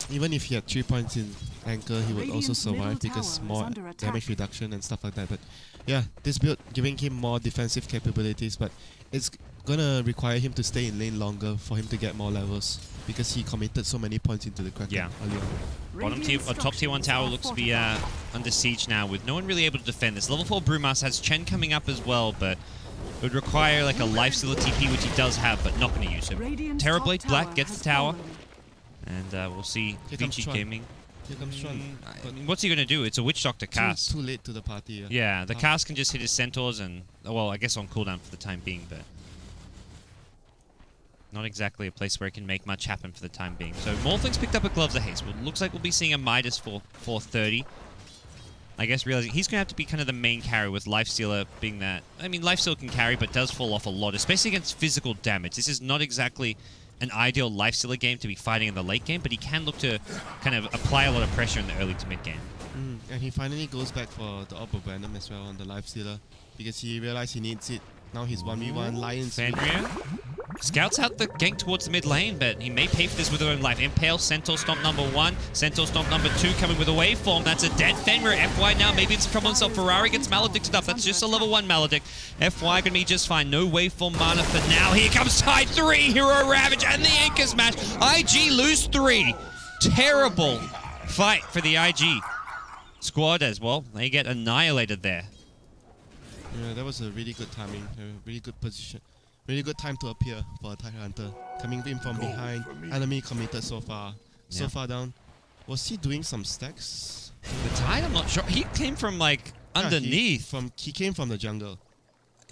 [SPEAKER 2] even if he had 3 points in Anchor, he would also survive because more damage reduction and stuff like that. But yeah, this build giving him more defensive capabilities, but it's gonna require him to stay in lane longer for him to get more levels because he committed so many points into the Kraken earlier.
[SPEAKER 1] Bottom tier or top tier 1 tower looks to be under siege now with no one really able to defend this. Level 4 Brewmaster has Chen coming up as well, but it would require like a lifestealer TP, which he does have, but not going to use him. Terrorblade Black gets the tower, and we'll see Vici Gaming.
[SPEAKER 2] Here comes Tron.
[SPEAKER 1] What's he going to do? It's a Witch Doctor cast.
[SPEAKER 2] Too late to the party.
[SPEAKER 1] Yeah, the cast can just hit his Centaurs and, well, I guess on cooldown for the time being, but not exactly a place where it can make much happen for the time being. So Morphling's picked up a Gloves of Haste. Well, looks like we'll be seeing a Midas for 430. I guess realizing he's going to have to be kind of the main carry with Lifestealer being that. I mean, Lifestealer can carry, but does fall off a lot, especially against physical damage. This is not exactly an ideal Lifestealer game to be fighting in the late game, but he can look to kind of apply a lot of pressure in the early to mid game.
[SPEAKER 2] And he finally goes back for the Orb of Venom as well on the Lifestealer because he realized he needs it. Now he's 1v1, Lions.
[SPEAKER 1] Sandria scouts out the gank towards the mid lane, but he may pay for this with her own life. Impale, Centaur Stomp number 1, Centaur Stomp number 2 coming with a waveform. That's a dead Fenrir. FY now, maybe it's a trouble himself. Ferrari gets maledicted up. That's just a level 1 maledict. FY gonna be just fine. No waveform mana for now. Here comes Tide 3, Hero Ravage, and the Anchor Smash. IG lose 3. Terrible fight for the IG squad as well. They get annihilated there.
[SPEAKER 2] Yeah, that was a really good timing, a really good position. Really good time to appear for a Tide Hunter. Coming in from behind, enemy committed so far. So far down. Was he doing some stacks?
[SPEAKER 1] The Tide, I'm not sure. He came from like underneath.
[SPEAKER 2] He came from the jungle.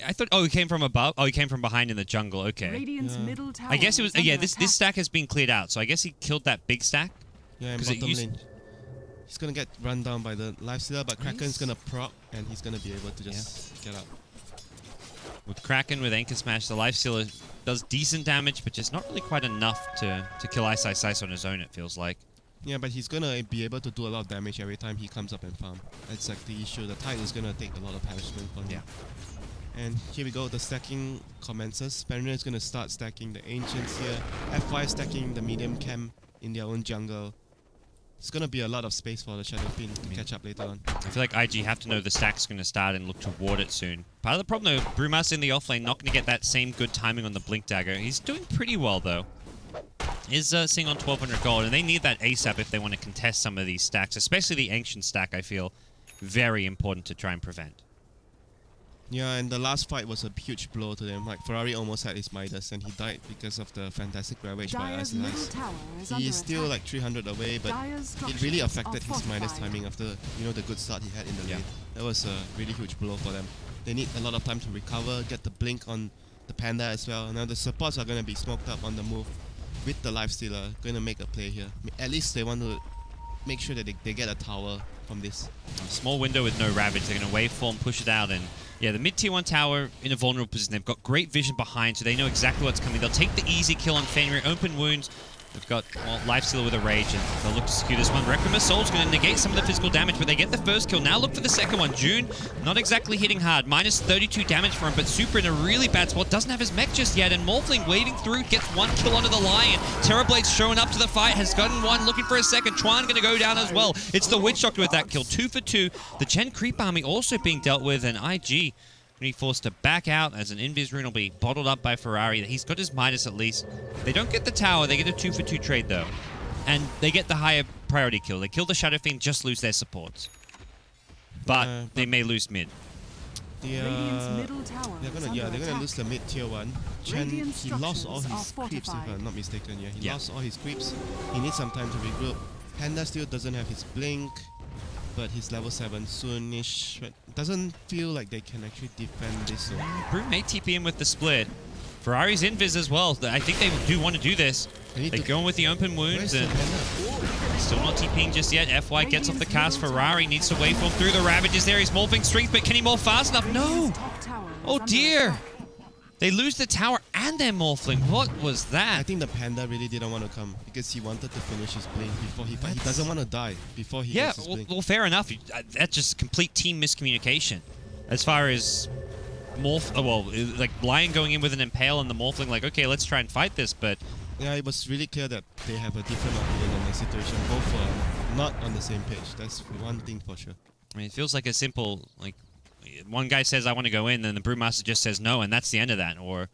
[SPEAKER 1] I thought, he came from above. Oh, he came from behind in the jungle. Okay.
[SPEAKER 3] Middle tower
[SPEAKER 1] I guess it was, this stack has been cleared out. So I guess he killed that big stack.
[SPEAKER 2] Yeah, in bottom lane. He's gonna get run down by the Lifestealer, but Kraken's gonna proc and he's gonna be able to just get out.
[SPEAKER 1] With Kraken, with Anchor Smash, the Lifestealer does decent damage, but just not really quite enough to kill Ice on his own, it feels like.
[SPEAKER 2] Yeah, but he's gonna be able to do a lot of damage every time he comes up and farm. That's like the issue. The Tide is gonna take a lot of punishment from him. And here we go, the stacking commences. Fenrir is gonna start stacking the Ancients here. FY stacking the medium camp in their own jungle. It's going to be a lot of space for the Shadow Fiend to catch up later on.
[SPEAKER 1] I feel like IG have to know the stack's going to start and look toward it soon. Part of the problem though, Brewmaster in the offlane not going to get that same good timing on the Blink Dagger. He's doing pretty well though. Is seeing on 1200 gold, and they need that ASAP if they want to contest some of these stacks, especially the Ancient stack, I feel very important to try and prevent.
[SPEAKER 2] Yeah, and the last fight was a huge blow to them. Like, Ferrari almost had his Midas and he died because of the fantastic Ravage by Ice. He is still like 300 away, but it really affected his Midas timing after, the good start he had in the lane. That was a really huge blow for them. They need a lot of time to recover, get the blink on the Panda as well. Now the supports are going to be smoked up on the move with the Lifestealer, going to make a play here. At least they want to make sure that they get a tower from this.
[SPEAKER 1] A small window with no Ravage. They're going to waveform, push it out, and yeah, the mid-tier 1 tower in a vulnerable position. They've got great vision behind, so they know exactly what's coming. They'll take the easy kill on Fenrir, open wounds. They've got, Lifestealer with a Rage, and they'll look to skew this one. Requiem of Soul's going to negate some of the physical damage, but they get the first kill. Now look for the second one. June, not exactly hitting hard. Minus 32 damage for him, but Super in a really bad spot. Doesn't have his mech just yet, and Morphling waving through, gets 1 kill onto the Lion. Terrorblade's showing up to the fight, has gotten 1, looking for a second. Twan going to go down as well. It's the Witch Doctor with that kill. 2 for 2. The Chen Creep Army also being dealt with, and IG be forced to back out as an Invis rune will be bottled up by Ferrari. He's got his Midas at least. They don't get the tower. They get a 2 for 2 trade though. And they get the higher priority kill. They kill the Shadow Fiend, just lose their supports. But they may lose mid.
[SPEAKER 3] Radiant's middle tower
[SPEAKER 2] they're
[SPEAKER 3] is
[SPEAKER 2] gonna
[SPEAKER 3] under
[SPEAKER 2] they're gonna
[SPEAKER 3] attack.
[SPEAKER 2] lose the mid tier 1. Chen,
[SPEAKER 3] Radiant
[SPEAKER 2] he lost all
[SPEAKER 3] structures
[SPEAKER 2] his
[SPEAKER 3] are
[SPEAKER 2] creeps if
[SPEAKER 3] fortified.
[SPEAKER 2] I'm not mistaken. Yeah, he
[SPEAKER 1] Yeah.
[SPEAKER 2] lost all his creeps. He needs some time to regroup. Panda still doesn't have his blink, but he's level 7 soonish. But doesn't feel like they can actually defend this. So.
[SPEAKER 1] Broom may TP in with the split. Ferrari's invis as well. I think they do want to do this.
[SPEAKER 2] They
[SPEAKER 1] They're going with the open wounds
[SPEAKER 2] Where's the
[SPEAKER 1] and
[SPEAKER 2] Panda?
[SPEAKER 1] still not TPing just yet. FY gets off the cast. Ferrari needs to waveform through the Ravages there. He's morphing strength, but can he morph fast enough? No!
[SPEAKER 3] Radiant's top tower is
[SPEAKER 1] Oh
[SPEAKER 3] under
[SPEAKER 1] dear!
[SPEAKER 3] attack.
[SPEAKER 1] They lose the tower and their morphling. What was
[SPEAKER 2] I
[SPEAKER 1] that?
[SPEAKER 2] think the Panda really didn't want to come because he wanted to finish his blink before he fight. He
[SPEAKER 1] That's-
[SPEAKER 2] doesn't want to die before he
[SPEAKER 1] Yeah,
[SPEAKER 2] gets his blink.
[SPEAKER 1] well, fair enough. That's just complete team miscommunication. As far as like Lion going in with an Impale and the Morphling, like, okay, let's try and fight this, but
[SPEAKER 2] Yeah, it was really clear that they have a different opinion on the situation. Both are not on the same page. That's one thing for sure.
[SPEAKER 1] I mean, it feels like a simple, like, one guy says, I want to go in, then the Brewmaster just says no, and that's the end of that. Or,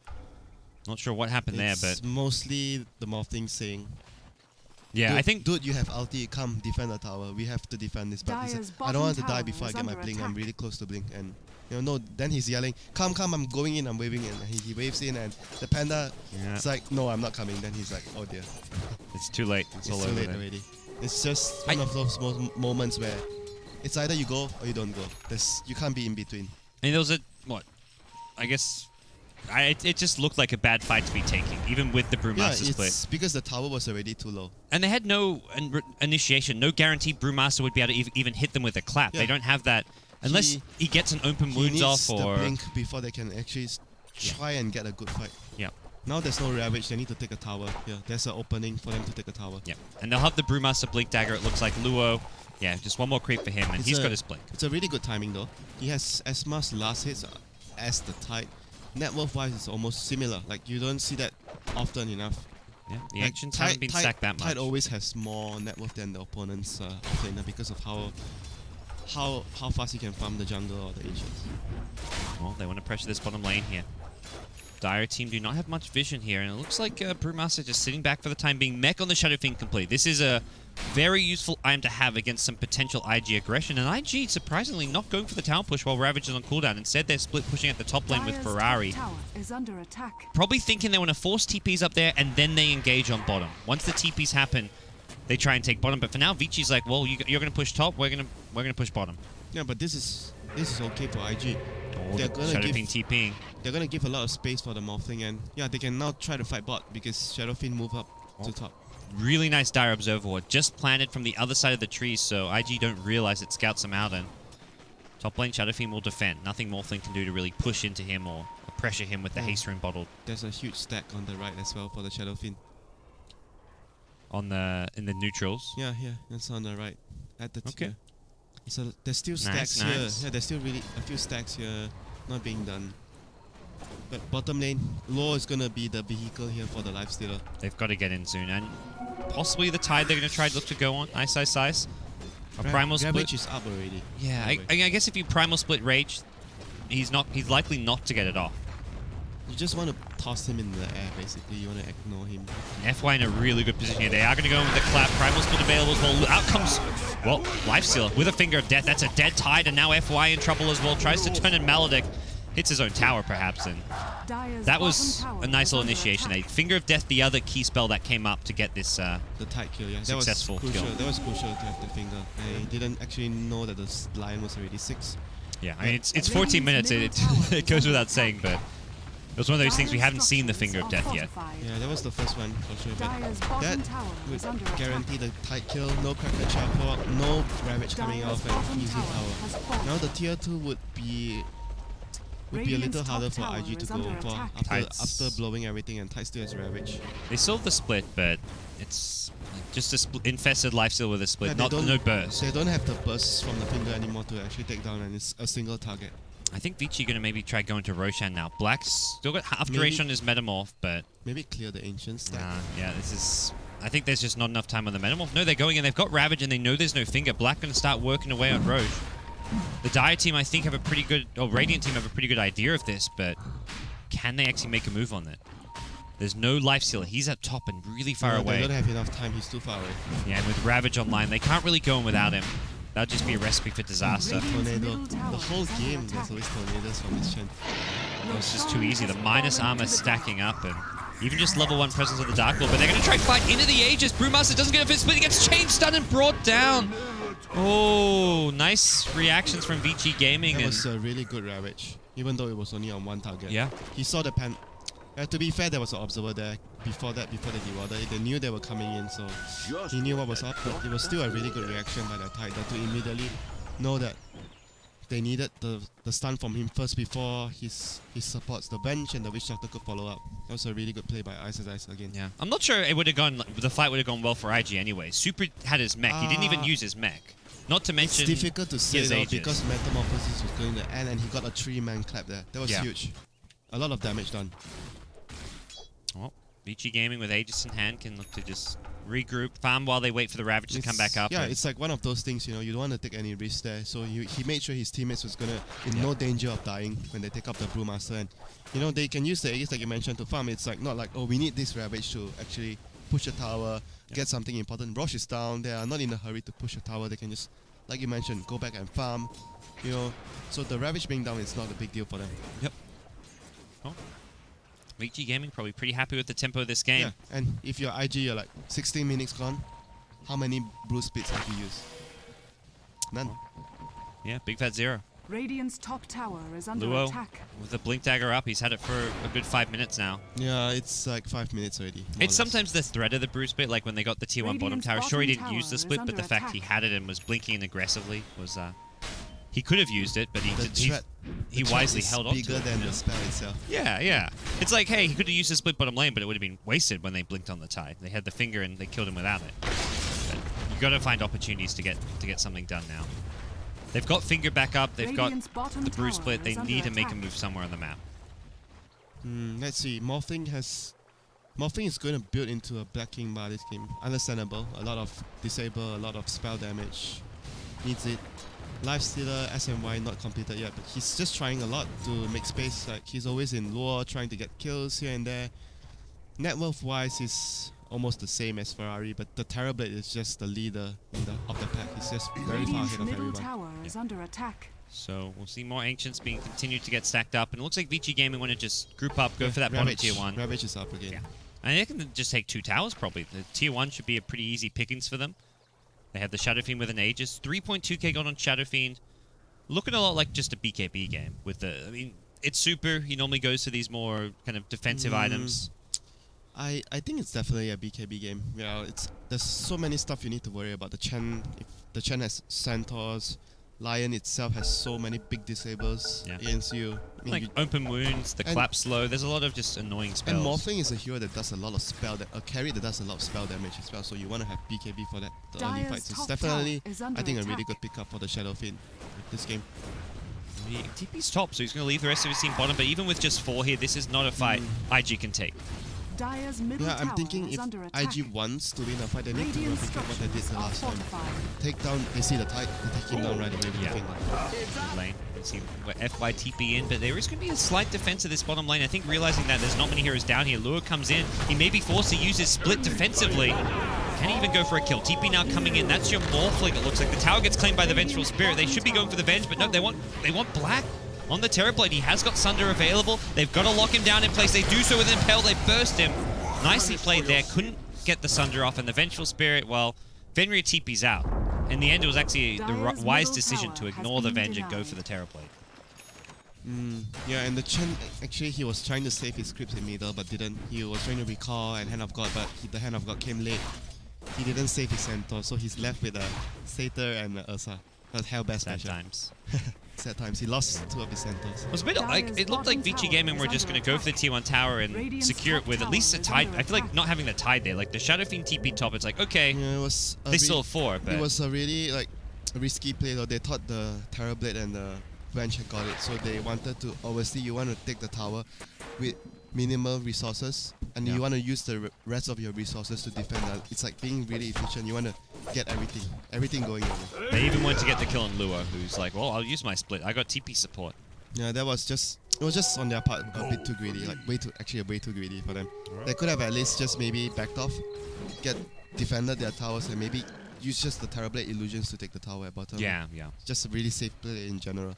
[SPEAKER 1] not sure what happened
[SPEAKER 2] It's
[SPEAKER 1] there, but
[SPEAKER 2] mostly the Morphling saying,
[SPEAKER 1] yeah,
[SPEAKER 2] dude,
[SPEAKER 1] I think
[SPEAKER 2] dude, you have ulti, come defend the tower. We have to defend this. But he said,
[SPEAKER 3] Dire's
[SPEAKER 2] I don't want to
[SPEAKER 3] bottom
[SPEAKER 2] die before I
[SPEAKER 3] tower
[SPEAKER 2] get
[SPEAKER 3] is
[SPEAKER 2] my blink.
[SPEAKER 3] under
[SPEAKER 2] I'm
[SPEAKER 3] attack.
[SPEAKER 2] really close to blink. And no, then he's yelling, come, I'm going in, I'm waving in. And he waves in, and the Panda,
[SPEAKER 1] Yeah.
[SPEAKER 2] it's like, no, I'm not coming. Then he's like, oh dear.
[SPEAKER 1] it's too late. It's all
[SPEAKER 2] It's too
[SPEAKER 1] over
[SPEAKER 2] late
[SPEAKER 1] there.
[SPEAKER 2] already. It's just one of those moments where it's either you go or you don't go. You can't be in between.
[SPEAKER 1] And there was a, I guess, it just looked like a bad fight to be taking, even with the
[SPEAKER 2] Yeah,
[SPEAKER 1] Brewmaster split.
[SPEAKER 2] it's because the tower was already too low.
[SPEAKER 1] And they had no initiation, no guaranteed Brewmaster would be able to even hit them with a clap.
[SPEAKER 2] Yeah.
[SPEAKER 1] They don't have that, unless he gets an open
[SPEAKER 2] He
[SPEAKER 1] wounds
[SPEAKER 2] needs
[SPEAKER 1] off or...
[SPEAKER 2] the blink before they can actually try and get a good fight.
[SPEAKER 1] Yeah.
[SPEAKER 2] Now there's no Ravage, they need to take a tower. Yeah, there's an opening for them to take a tower.
[SPEAKER 1] Yeah, and they'll have the Brewmaster Blink Dagger, it looks like. Luo, yeah, just one more creep for him, and
[SPEAKER 2] It's
[SPEAKER 1] he's
[SPEAKER 2] a-
[SPEAKER 1] got his Blink.
[SPEAKER 2] It's a really good timing though. He has as much last hits as the Tide. Net worth wise, it's almost similar. Like you don't see that often enough.
[SPEAKER 1] Yeah, the
[SPEAKER 2] Like,
[SPEAKER 1] actions haven't been stacked that much.
[SPEAKER 2] Tide always has more net worth than the opponent's planer because of how fast he can farm the jungle or the ancients.
[SPEAKER 1] Well, they want to pressure this bottom lane here. Dire team do not have much vision here, and it looks like Brewmaster just sitting back for the time being. Mech on the Shadow Fiend complete. This is a very useful item to have against some potential IG aggression, and IG surprisingly not going for the tower push while Ravage is on cooldown. Instead, they're split pushing at the top lane with
[SPEAKER 3] Dire's
[SPEAKER 1] Ferrari.
[SPEAKER 3] top tower is under attack.
[SPEAKER 1] Probably thinking they want to force TPs up there, and then they engage on bottom. Once the TPs happen, they try and take bottom. But for now, Vici's like, well, you're going to push top, we're gonna push bottom.
[SPEAKER 2] Yeah, but this is okay for IG.
[SPEAKER 1] Oh,
[SPEAKER 2] They're
[SPEAKER 1] the
[SPEAKER 2] gonna
[SPEAKER 1] Shadow
[SPEAKER 2] give-
[SPEAKER 1] Fiend TPing.
[SPEAKER 2] They're gonna give a lot of space for the Morphling, and yeah, they can now try to fight bot because Shadowfiend move up to top.
[SPEAKER 1] Really nice Dire Observer Ward, just planted from the other side of the trees, so IG don't realize it scouts them out, and top lane Shadow Fiend will defend. Nothing Morphling can do to really push into him or pressure him with the haste rune bottled
[SPEAKER 2] There's a huge stack on the right as well for the Shadowfiend.
[SPEAKER 1] in the neutrals.
[SPEAKER 2] Yeah, it's on the right at the
[SPEAKER 1] Okay.
[SPEAKER 2] tier. So there's still
[SPEAKER 1] Nice,
[SPEAKER 2] stacks
[SPEAKER 1] nice.
[SPEAKER 2] here. Yeah, there's still really a few stacks here not being done. But bottom lane, Law is gonna be the vehicle here for the lifestealer.
[SPEAKER 1] They've got to get in soon, and possibly the Tide they're going to try to look to go on. Ice. A Primal Split.
[SPEAKER 2] Ravage is up already.
[SPEAKER 1] Yeah,
[SPEAKER 2] by the way.
[SPEAKER 1] I guess if you Primal Split Rage, he's likely not to get it off.
[SPEAKER 2] You just want to toss him in the air, basically. You want to ignore him.
[SPEAKER 1] FY in a really good position here. They are going to go in with the clap. Primal Split available as well. Out comes, well, Lifestealer with a Finger of Death. That's a dead Tide, and now FY in trouble as well. Tries to turn in Maledict. Hits his own tower, perhaps, and
[SPEAKER 3] Dire's
[SPEAKER 1] that was
[SPEAKER 3] bottom tower
[SPEAKER 1] a nice
[SPEAKER 3] is
[SPEAKER 1] little
[SPEAKER 3] under
[SPEAKER 1] initiation.
[SPEAKER 3] attack.
[SPEAKER 1] Finger of Death, the other key spell that came up to get this.
[SPEAKER 2] The tight kill, yeah.
[SPEAKER 1] Successful
[SPEAKER 2] that was crucial.
[SPEAKER 1] kill.
[SPEAKER 2] That was crucial to have the finger. I didn't actually know that the lion was already 6.
[SPEAKER 1] Yeah, I mean, it's 14 minutes. It goes without saying, but it was one of those things we haven't seen the Finger of Death yet.
[SPEAKER 2] Yeah, that was the first one for sure. But
[SPEAKER 3] Dire's
[SPEAKER 2] that
[SPEAKER 3] bottom tower
[SPEAKER 2] would
[SPEAKER 3] is under attack.
[SPEAKER 2] guarantee the tight kill, no cracker chapel, no Ravage coming
[SPEAKER 3] Dire's
[SPEAKER 2] off,
[SPEAKER 3] bottom
[SPEAKER 2] and easy
[SPEAKER 3] tower
[SPEAKER 2] tower.
[SPEAKER 3] has fallen.
[SPEAKER 2] Now the tier 2 would be a
[SPEAKER 3] Radiant's
[SPEAKER 2] little
[SPEAKER 3] top
[SPEAKER 2] harder for
[SPEAKER 3] tower
[SPEAKER 2] IG to
[SPEAKER 3] is
[SPEAKER 2] go
[SPEAKER 3] under
[SPEAKER 2] for
[SPEAKER 3] attack.
[SPEAKER 1] Tides.
[SPEAKER 2] after blowing everything, and Tide still has Ravage.
[SPEAKER 1] They solved the split, but it's just a infested lifesteal with a split,
[SPEAKER 2] Yeah, they
[SPEAKER 1] no burst.
[SPEAKER 2] They don't have the burst from the finger anymore to actually take down, and it's a single target.
[SPEAKER 1] I think Vici going to maybe try going to Roshan now. Black's still got half
[SPEAKER 2] Maybe-
[SPEAKER 1] duration on his Metamorph, but
[SPEAKER 2] Maybe clear the ancient stack.
[SPEAKER 1] yeah, this is... I think there's just not enough time on the Metamorph. No, they're going in. They've got Ravage, and they know there's no Finger. Black going to start working away on Roche. The Dire team, I think, have a pretty good... Or Radiant team have a pretty good idea of this, but can they actually make a move on it? There's no Lifestealer. He's up top and really far
[SPEAKER 2] No,
[SPEAKER 1] away.
[SPEAKER 2] They don't have enough time. He's too far away.
[SPEAKER 1] Yeah, and with Ravage online, they can't really go in without him. That'd just be a recipe for disaster.
[SPEAKER 2] Tornado. The whole game, there's always tornadoes from this Chen.
[SPEAKER 1] It's just too easy. The minus armor stacking up, and even just level 1 presence of the Dark Lord. But they're going to try and fight into the Aegis. Brewmaster doesn't get a fit split. He gets chain stunned and brought down. Oh, nice reactions from Vici Gaming.
[SPEAKER 2] That was a really good Ravage, even though it was only on one target.
[SPEAKER 1] Yeah.
[SPEAKER 2] He saw the pan. To be fair, there was an observer there before the dewater. They knew they were coming in, so he knew what was up. But it was still a really good reaction by the Tiger to immediately know that they needed the stun from him first before his supports, the bench and the Witch Doctor could follow up. That was a really good play by Ice again.
[SPEAKER 1] Yeah, I'm not sure it would have gone. The fight would have gone well for IG anyway. Super had his mech. He didn't even use his mech. Not to mention,
[SPEAKER 2] it's difficult to say though,
[SPEAKER 1] Aegis.
[SPEAKER 2] because Metamorphosis was going to end and he got a 3-man clap there. That was huge. A lot of damage done.
[SPEAKER 1] Well, Vici Gaming with Aegis in hand can look to just regroup, farm while they wait for the Ravage to come back up.
[SPEAKER 2] Yeah, it's like one of those things, you know, you don't want to take any risks there. So he made sure his teammates was gonna in no danger of dying when they take up the Brewmaster. And you know, they can use the Aegis like you mentioned to farm. It's like not like, oh, we need this Ravage to actually push a tower, get something important. Rosh is down, they are not in a hurry to push a tower. They can just, like you mentioned, go back and farm. You know, so the Ravage being down is not a big deal for them.
[SPEAKER 1] Yep. Oh. Vici Gaming probably pretty happy with the tempo of this game.
[SPEAKER 2] Yeah, and if you're IG, you're like 16 minutes gone. How many blue spits have you used? None.
[SPEAKER 1] Yeah, Big Fat Zero.
[SPEAKER 3] Radiant's top tower is under
[SPEAKER 1] Luo
[SPEAKER 3] attack.
[SPEAKER 1] with the Blink Dagger up. He's had it for a good 5 minutes now.
[SPEAKER 2] Yeah, it's like 5 minutes already. more or
[SPEAKER 1] It's
[SPEAKER 2] less.
[SPEAKER 1] sometimes the threat of the brew split, like when they got the tier 1 bottom
[SPEAKER 3] Radiant's
[SPEAKER 1] tower. Sure, he
[SPEAKER 3] bottom
[SPEAKER 1] didn't use
[SPEAKER 3] tower
[SPEAKER 1] the
[SPEAKER 3] is
[SPEAKER 1] split, but
[SPEAKER 3] under
[SPEAKER 1] the fact he
[SPEAKER 3] attack.
[SPEAKER 1] had it and was blinking in aggressively was... he could have used it, but he
[SPEAKER 2] The threat
[SPEAKER 1] wisely
[SPEAKER 2] is
[SPEAKER 1] held on to
[SPEAKER 2] bigger
[SPEAKER 1] it.
[SPEAKER 2] than
[SPEAKER 1] you know?
[SPEAKER 2] the spell itself.
[SPEAKER 1] Yeah, yeah. It's like, hey, he could have used the split bottom lane, but it would have been wasted when they blinked on the tide. They had the finger and they killed him without it. But you got to find opportunities to get something done now. They've got finger back up. They've
[SPEAKER 3] Radiant's
[SPEAKER 1] got
[SPEAKER 3] bottom
[SPEAKER 1] the brew
[SPEAKER 3] tower
[SPEAKER 1] split. They
[SPEAKER 3] is under
[SPEAKER 1] need to make a
[SPEAKER 3] attack.
[SPEAKER 1] move somewhere on the map.
[SPEAKER 2] Let's see. Morphing is going to build into a Black King bar this game. Understandable. A lot of disable, a lot of spell damage. Needs it. Lifestealer, SMY not completed yet, but he's just trying a lot to make space. Like he's always in lore, trying to get kills here and there. Net worth wise, he's almost the same as Ferrari, but the Terrorblade is just the leader of the pack. He's just very far
[SPEAKER 3] Radiant's
[SPEAKER 2] ahead of
[SPEAKER 3] middle
[SPEAKER 2] everyone.
[SPEAKER 3] tower is under attack.
[SPEAKER 1] So we'll see more Ancients being continued to get stacked up. And it looks like Vici Gaming want to just group up, go for that bottom tier 1.
[SPEAKER 2] Ravage is up again.
[SPEAKER 1] Yeah. And they can just take 2 towers probably. The tier 1 should be a pretty easy pickings for them. They have the Shadow Fiend with an Aegis. 3.2k gold on Shadow Fiend. Looking a lot like just a BKB game. With the, I mean, it's super. He normally goes for these more kind of defensive items.
[SPEAKER 2] I think it's definitely a BKB game. Yeah, there's so many stuff you need to worry about. The Chen, if the Chen has Centaurs, Lion itself has so many big disables against you. I mean,
[SPEAKER 1] Like open wounds, the clap slow. There's a lot of just annoying spells.
[SPEAKER 2] and Morphing is a hero that does a lot of a carry that does a lot of spell damage as well. So you want to have BKB for that. The early
[SPEAKER 3] Dire's
[SPEAKER 2] fights. It's
[SPEAKER 3] top
[SPEAKER 2] definitely,
[SPEAKER 3] tower is under
[SPEAKER 2] I think, a really
[SPEAKER 3] attack.
[SPEAKER 2] good pickup for the Shadow Fiend this game.
[SPEAKER 1] TP's top, so he's going to leave the rest of his team bottom. But even with just 4 here, this is not a fight IG can take.
[SPEAKER 3] Dire's middle
[SPEAKER 2] Yeah, I'm
[SPEAKER 3] tower
[SPEAKER 2] thinking
[SPEAKER 3] is
[SPEAKER 2] if
[SPEAKER 3] under attack.
[SPEAKER 2] IG wants to win a fight, they need to
[SPEAKER 3] Radiant
[SPEAKER 2] replicate what they did
[SPEAKER 3] structures
[SPEAKER 2] the
[SPEAKER 3] are
[SPEAKER 2] last time.
[SPEAKER 3] fortified.
[SPEAKER 2] Take down, they see the Tide, they take him down right away with the finger.
[SPEAKER 1] Mid lane. Let's see where FY TP in, but there is going to be a slight defense of this bottom lane. I think realizing that there's not many heroes down here. Lure comes in. He may be forced to use his split defensively. Can he even go for a kill? TP now coming in. That's your Morphling, it looks like. The tower gets claimed by the Vengeful Spirit. They should be going for the Venge, but no, they want Black. On the Terrorblade, he has got Sunder available. They've got to lock him down in place. They do so with Impel. They burst him. Nicely played there. Couldn't get the Sunder off. And the Vengeful Spirit, well, Fenrir TP's out. In the end, it was actually the wise decision to ignore the Venge and go for the Terrorblade.
[SPEAKER 2] Yeah, and the Chen, actually, he was trying to save his creeps in middle, but didn't. He was trying to recall and Hand of God, but the Hand of God came late. He didn't save his Centaur, so he's left with a Satyr and a Ursa. That's Hellbest
[SPEAKER 1] Sad
[SPEAKER 2] special.
[SPEAKER 1] times.
[SPEAKER 2] Sad times. He lost 2 of his Centaurs.
[SPEAKER 1] It was a bit like, it looked like Vici Gaming were just going to go for the tier 1 tower and secure it with at least a tide. I feel like not having the tide there, like the Shadow Fiend TP top, it's like, okay,
[SPEAKER 2] Yeah, it was
[SPEAKER 1] they still have 4, but
[SPEAKER 2] It was a really like a risky play though. They thought the Terrorblade and the Venge had got it, so they wanted to. Obviously, you want to take the tower with minimal resources, and you want to use the rest of your resources to defend. It's like being really efficient. You want to get everything going your way.
[SPEAKER 1] they even went to get the kill on Lua, who's like, well, I'll use my split. I got TP support.
[SPEAKER 2] Yeah, that was just. It was just on their part a bit too greedy, like way too greedy for them. They could have at least just maybe backed off, defended their towers, and maybe use just the Terrorblade illusions to take the tower at bottom.
[SPEAKER 1] Yeah, yeah.
[SPEAKER 2] Just a really safe play in general.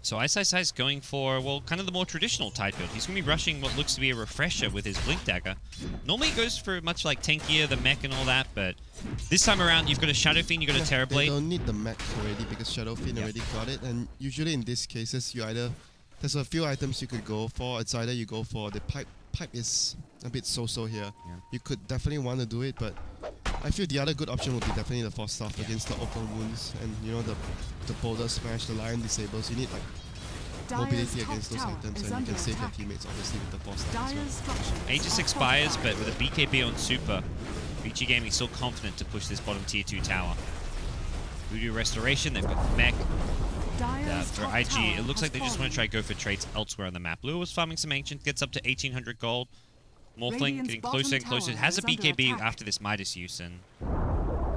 [SPEAKER 1] So Ice going for, well, kind of the more traditional tide build. He's going to be rushing what looks to be a refresher with his Blink Dagger. Normally it goes for much like tankier, the mech and all that, but this time around you've got a Shadow Fiend, you've got a Terrorblade.
[SPEAKER 2] They don't need the mech already because Shadow Fiend already got it, and usually in these cases you either... There's a few items you could go for. It's either you go for the pipe. Pipe is a bit so-so here.
[SPEAKER 1] Yeah.
[SPEAKER 2] You could definitely want to do it, but I feel the other good option would be definitely the Force Staff against the open wounds, and you know, the Boulder Smash, the Lion Disables. You need like mobility against those items, and you can save your teammates obviously with the Force Staff as well.
[SPEAKER 1] Aegis expires, but with a BKB on Super, Vici Gaming is still confident to push this bottom tier 2 tower. Voodoo Restoration, they've got the mech. For IG, it looks like they just want to try to go for trades elsewhere on the map. Lua was farming some Ancient, gets up to 1800 gold. Morphling getting closer and closer. It has a BKB after this Midas use, and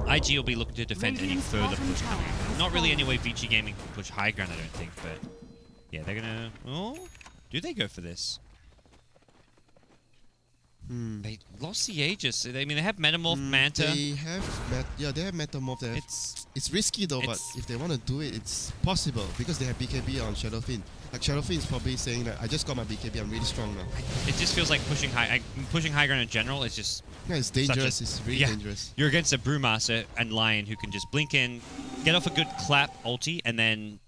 [SPEAKER 1] IG will be looking to defend any further push coming. Not really any way Vici Gaming can push high ground, I don't think, but yeah, they're gonna... Oh, do they go for this? They lost the Aegis. I mean, they have Metamorph, Manta.
[SPEAKER 2] They have Metamorph. It's risky though, but if they want to do it, it's possible because they have BKB on Shadow Fiend. Like Shadow Fiend is probably saying that I just got my BKB, I'm really strong now.
[SPEAKER 1] It just feels like pushing high ground in general. It's just
[SPEAKER 2] it's dangerous. It's really dangerous.
[SPEAKER 1] You're against a Brewmaster and Lion who can just blink in, get off a good clap ulti, and then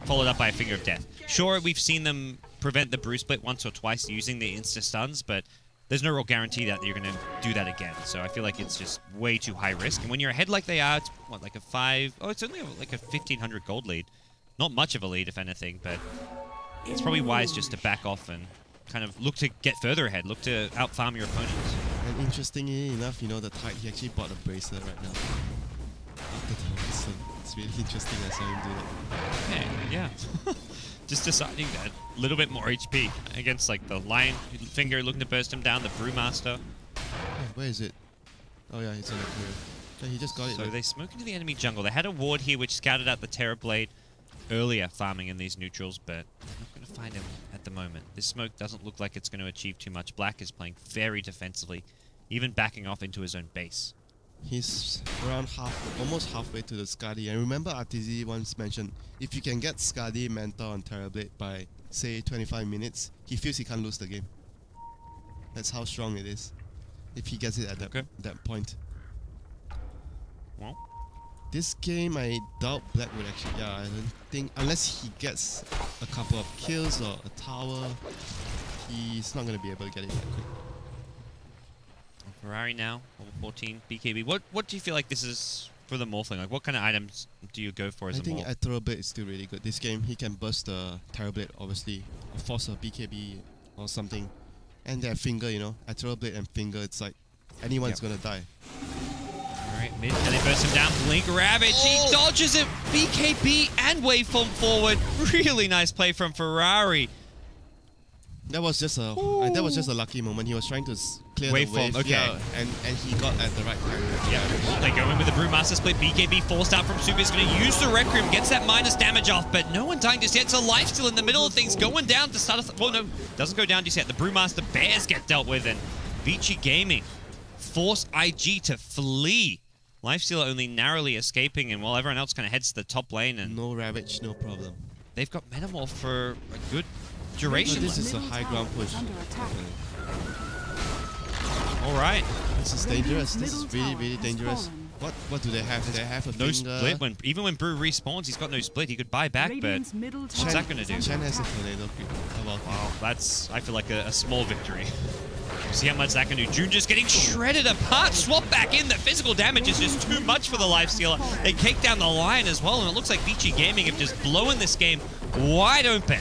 [SPEAKER 1] followed up by a Finger of Death. Sure, we've seen them prevent the Brew Split once or twice using the insta stuns, but there's no real guarantee that you're going to do that again. So I feel like it's just way too high risk. And when you're ahead like they are, it's what, like a 5... Oh, it's only like a 1,500 gold lead. Not much of a lead, if anything, but it's probably wise just to back off and kind of look to get further ahead, look to out-farm your opponents.
[SPEAKER 2] And interestingly enough, you know, the Tide, he actually bought a bracelet right now. After the bracelet. It's really interesting I saw him do that.
[SPEAKER 1] Yeah. Just deciding that a little bit more HP against like the Lion Finger looking to burst him down, the Brewmaster.
[SPEAKER 2] Oh, where is it? Oh yeah, it's on the clear. Yeah, he just got it.
[SPEAKER 1] So they smoke into the enemy jungle. They had a ward here which scouted out the Terrorblade earlier, farming in these neutrals, but they're not going to find him at the moment. This smoke doesn't look like it's going to achieve too much. Black is playing very defensively, even backing off into his own base.
[SPEAKER 2] He's around almost halfway to the Skadi. And remember RTZ once mentioned, if you can get Skadi Manta on Terrorblade by, say, 25 minutes, he feels he can't lose the game. That's how strong it is, if he gets it at that point.
[SPEAKER 1] Well,
[SPEAKER 2] this game, I doubt Black would actually... Yeah, I don't think... Unless he gets a couple of kills or a tower, he's not going to be able to get it that quick.
[SPEAKER 1] Ferrari now, level 14, BKB. What do you feel like this is for the Morphling? Like, what kind of items do you go for as a Morph?
[SPEAKER 2] I think Terrorblade is still really good. This game, he can burst the Terrorblade, obviously, or force a BKB or something. And they have Finger, you know. Terrorblade and Finger, it's like anyone's gonna die.
[SPEAKER 1] Alright, mid, and they burst him down. Blink Ravage, he dodges it! BKB and waveform forward. Really nice play from Ferrari.
[SPEAKER 2] That was just a lucky moment. He was trying to clear the wave, and he got at the right time.
[SPEAKER 1] Yeah, they go in with the Brewmaster split. BKB forced out from Super. Is going to use the Requiem, gets that minus damage off, but no one dying just yet. It's a life still in the middle of things, going down to start. Well, no, doesn't go down just yet. The Brewmaster Bears get dealt with, and Vici Gaming force IG to flee. Lifestealer only narrowly escaping, and while everyone else kind of heads to the top lane, and
[SPEAKER 2] no Ravage, no problem.
[SPEAKER 1] They've got Metamorph for a good duration.
[SPEAKER 2] This is a high ground push.
[SPEAKER 1] Alright.
[SPEAKER 2] This is dangerous. This is really, really dangerous. What do they have? They have a
[SPEAKER 1] no
[SPEAKER 2] Finger.
[SPEAKER 1] split. Even when Brew respawns, he's got no split. He could buy back, but what's that going to do?
[SPEAKER 2] Chen has a tornado creep.
[SPEAKER 1] Wow, that's, I feel like, a small victory. See how much that can do. June just getting shredded apart. Swap back in. The physical damage is just too much for the Lifestealer. They cake down the Lion as well, and it looks like Vici Gaming have just blown this game wide open.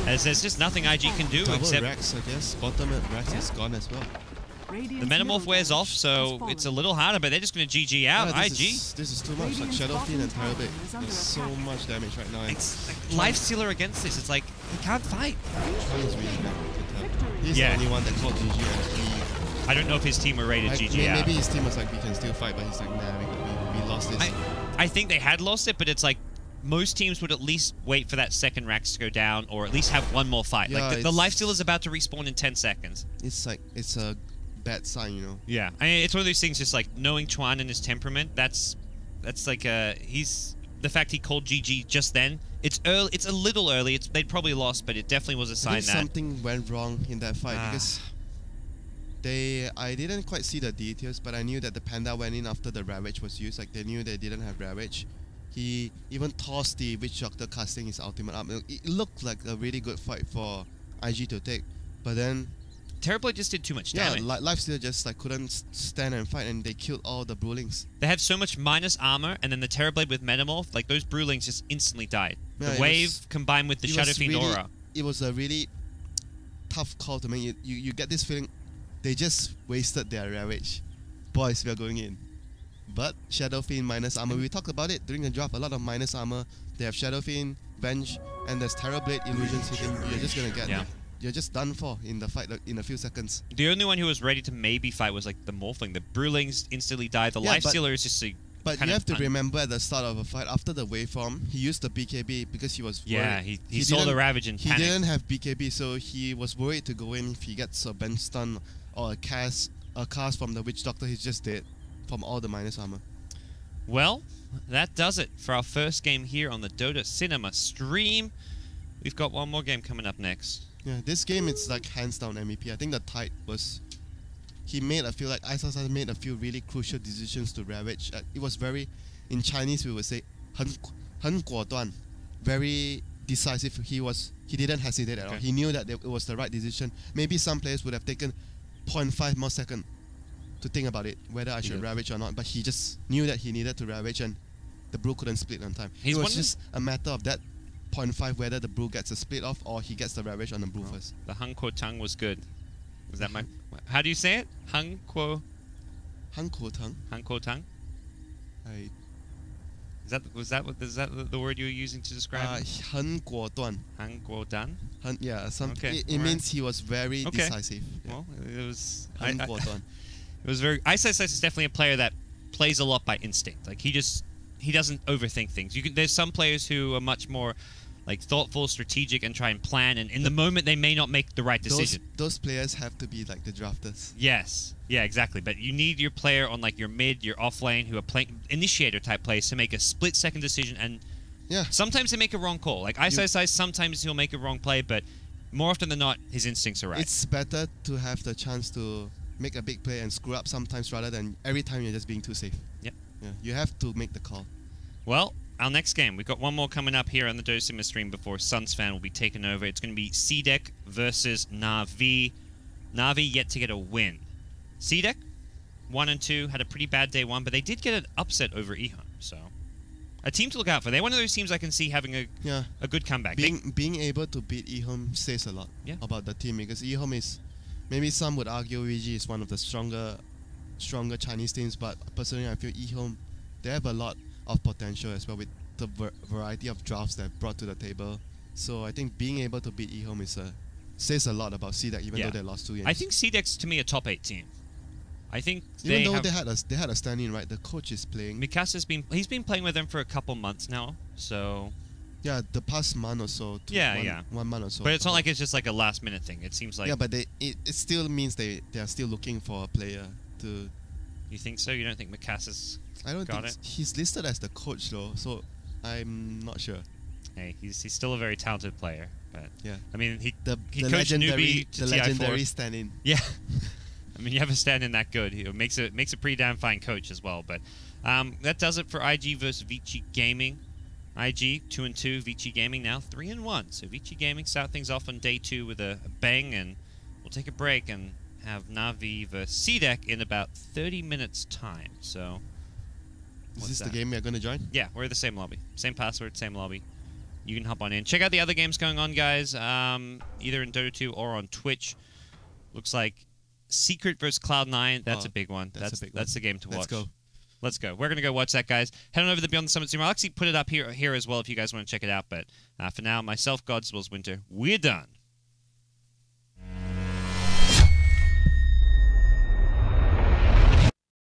[SPEAKER 1] As there's just nothing IG can do except...
[SPEAKER 2] Rex, I guess. Bottom Rex is gone as well.
[SPEAKER 1] The Metamorph wears off, so it's a little harder, but they're just going to GG out. IG.
[SPEAKER 2] This is too much. Like Shadow Fiend and Terrorblade. There's so much damage right now.
[SPEAKER 1] It's like Lifestealer against this. It's like, he can't fight.
[SPEAKER 2] He's really bad. He's the only one that called GG, and
[SPEAKER 1] I don't know if his team were rated GG out.
[SPEAKER 2] Maybe his team was like, we can still fight, but he's like, nah, we lost this.
[SPEAKER 1] I think they had lost it, but it's like, most teams would at least wait for that second Rax to go down, or at least have one more fight.
[SPEAKER 2] Yeah,
[SPEAKER 1] like the Lifestealer is about to respawn in 10 seconds.
[SPEAKER 2] It's like, it's a bad sign, you know.
[SPEAKER 1] Yeah, I mean, it's one of those things. Just like knowing Chuan and his temperament, that's like he's the fact he called GG just then. It's early. It's a little early. They'd probably lost, but it definitely was a sign
[SPEAKER 2] I think something went wrong in that fight because I didn't quite see the details, but I knew that the Panda went in after the Ravage was used. Like they knew they didn't have Ravage. He even tossed the Witch Doctor casting his ultimate up. It looked like a really good fight for IG to take, but then
[SPEAKER 1] Terrorblade just did too much damage.
[SPEAKER 2] Yeah, Lifesteal just like couldn't stand and fight, and they killed all the Brewlings.
[SPEAKER 1] They have so much minus armor, and then the Terrorblade with Metamorph, like those Brewlings just instantly died.
[SPEAKER 2] Yeah,
[SPEAKER 1] the wave combined with the Shadow Fiend
[SPEAKER 2] really,
[SPEAKER 1] aura.
[SPEAKER 2] It was a really tough call to make. You get this feeling they just wasted their Ravage. Boys, we are going in. But Shadow Fiend minus armor, we talked about it during the draft, a lot of minus armor. They have Shadow Fiend, Bench, and there's Terrorblade illusions hitting. You're just gonna get you're just done for in the fight in a few seconds.
[SPEAKER 1] The only one who was ready to maybe fight was like the Morphling. The Brewlings instantly died. The Lifestealer is just
[SPEAKER 2] but you have to remember at the start of a fight, after the waveform, he used the BKB because he was worried.
[SPEAKER 1] He saw the Ravage and panicked.
[SPEAKER 2] He didn't have BKB, so he was worried to go in. If he gets a bench stun or a cast from the Witch Doctor, he's just dead from all the minus armor.
[SPEAKER 1] Well, that does it for our first game here on the Dota Cinema stream. We've got one more game coming up next.
[SPEAKER 2] Yeah, this game it's like hands down MVP. I think the Tide was... He made a few, like Isasa made a few really crucial decisions to Ravage. It was very... In Chinese we would say 很果断. Very decisive. He didn't hesitate at all. He knew that it was the right decision. Maybe some players would have taken 0.5 more second to think about it, whether I should Ravage or not. But he just knew that he needed to Ravage, and the Brew couldn't split on time. It was just a matter of that 0.5 whether the Brew gets a split off or he gets the Ravage on the Brew first.
[SPEAKER 1] The Hung Kuo Tang was good. Was that my... How do you say it? Hung Kuo...
[SPEAKER 2] Hung Kuo Tang?
[SPEAKER 1] Hung Kuo Tang? Is that the word you were using to describe it?
[SPEAKER 2] 很果断.
[SPEAKER 1] Hung Kuo Dan?
[SPEAKER 2] Yeah, it means he was very decisive. Yeah.
[SPEAKER 1] Well, it was...
[SPEAKER 2] 很果断.
[SPEAKER 1] It was very... Ice is definitely a player that plays a lot by instinct. Like, he doesn't overthink things. There's some players who are much more like thoughtful, strategic, and try and plan, and in the moment they may not make the right decision.
[SPEAKER 2] Those players have to be like the drafters.
[SPEAKER 1] Yes. Yeah, exactly. But you need your player on like your mid, your off lane, who are playing initiator type plays to make a split second decision, and sometimes they make a wrong call. Like Ice, sometimes he'll make a wrong play, but more often than not, his instincts are right.
[SPEAKER 2] It's better to have the chance to make a big play and screw up sometimes rather than every time you're just being too safe.
[SPEAKER 1] Yep.
[SPEAKER 2] Yeah, you have to make the call.
[SPEAKER 1] Well, our next game, we've got one more coming up here on the Dota Cinema stream before Suns Fan will be taken over. It's going to be CDEC versus Na'Vi. Na'Vi yet to get a win. CDEC, 1 and 2, had a pretty bad day one, but they did get an upset over Ehun. So, a team to look out for. They're one of those teams I can see having a good comeback.
[SPEAKER 2] Being able to beat Ehun says a lot about the team, because Ehun is, maybe some would argue Vici is one of the stronger Chinese teams, but personally I feel Ehun, they have a lot of potential as well with the variety of drafts they've brought to the table. So I think being able to beat Ehun says a lot about CDEC, even though they lost 2 games.
[SPEAKER 1] I think CDEC's to me a top 8 team. I think
[SPEAKER 2] they had a stand-in, right? The coach is playing.
[SPEAKER 1] Mikasa's been playing with them for a couple months now, so
[SPEAKER 2] yeah, the past month or so. 1 month or so.
[SPEAKER 1] But it's not like it's just like a last-minute thing. It seems like
[SPEAKER 2] but it still means they are still looking for a player to.
[SPEAKER 1] You think so? You don't think Mikasa's?
[SPEAKER 2] I don't think he's listed as the coach though, so I'm not sure.
[SPEAKER 1] Hey, he's still a very talented player, but I mean he coached
[SPEAKER 2] legendary,
[SPEAKER 1] newbie to
[SPEAKER 2] the
[SPEAKER 1] TI4.
[SPEAKER 2] legendary stand-in.
[SPEAKER 1] Yeah, I mean you have a stand-in that good. He makes a pretty damn fine coach as well. But that does it for IG versus Vici Gaming. IG 2 and 2, Vici Gaming now 3 and 1. So Vici Gaming start things off on day 2 with a bang, and we'll take a break and have Na'Vi versus CDEC in about 30 minutes time. So.
[SPEAKER 2] Is this the game we're going to join?
[SPEAKER 1] Yeah, we're in the same lobby. Same password, same lobby. You can hop on in. Check out the other games going on, guys. Either in Dota 2 or on Twitch. Looks like Secret versus Cloud9. That's a big one. That's the game to watch. Let's go. We're going to go watch that, guys. Head on over to the Beyond the Summit stream. I'll actually put it up here as well if you guys want to check it out. But for now, myself, GoDz, WinteR, we're done.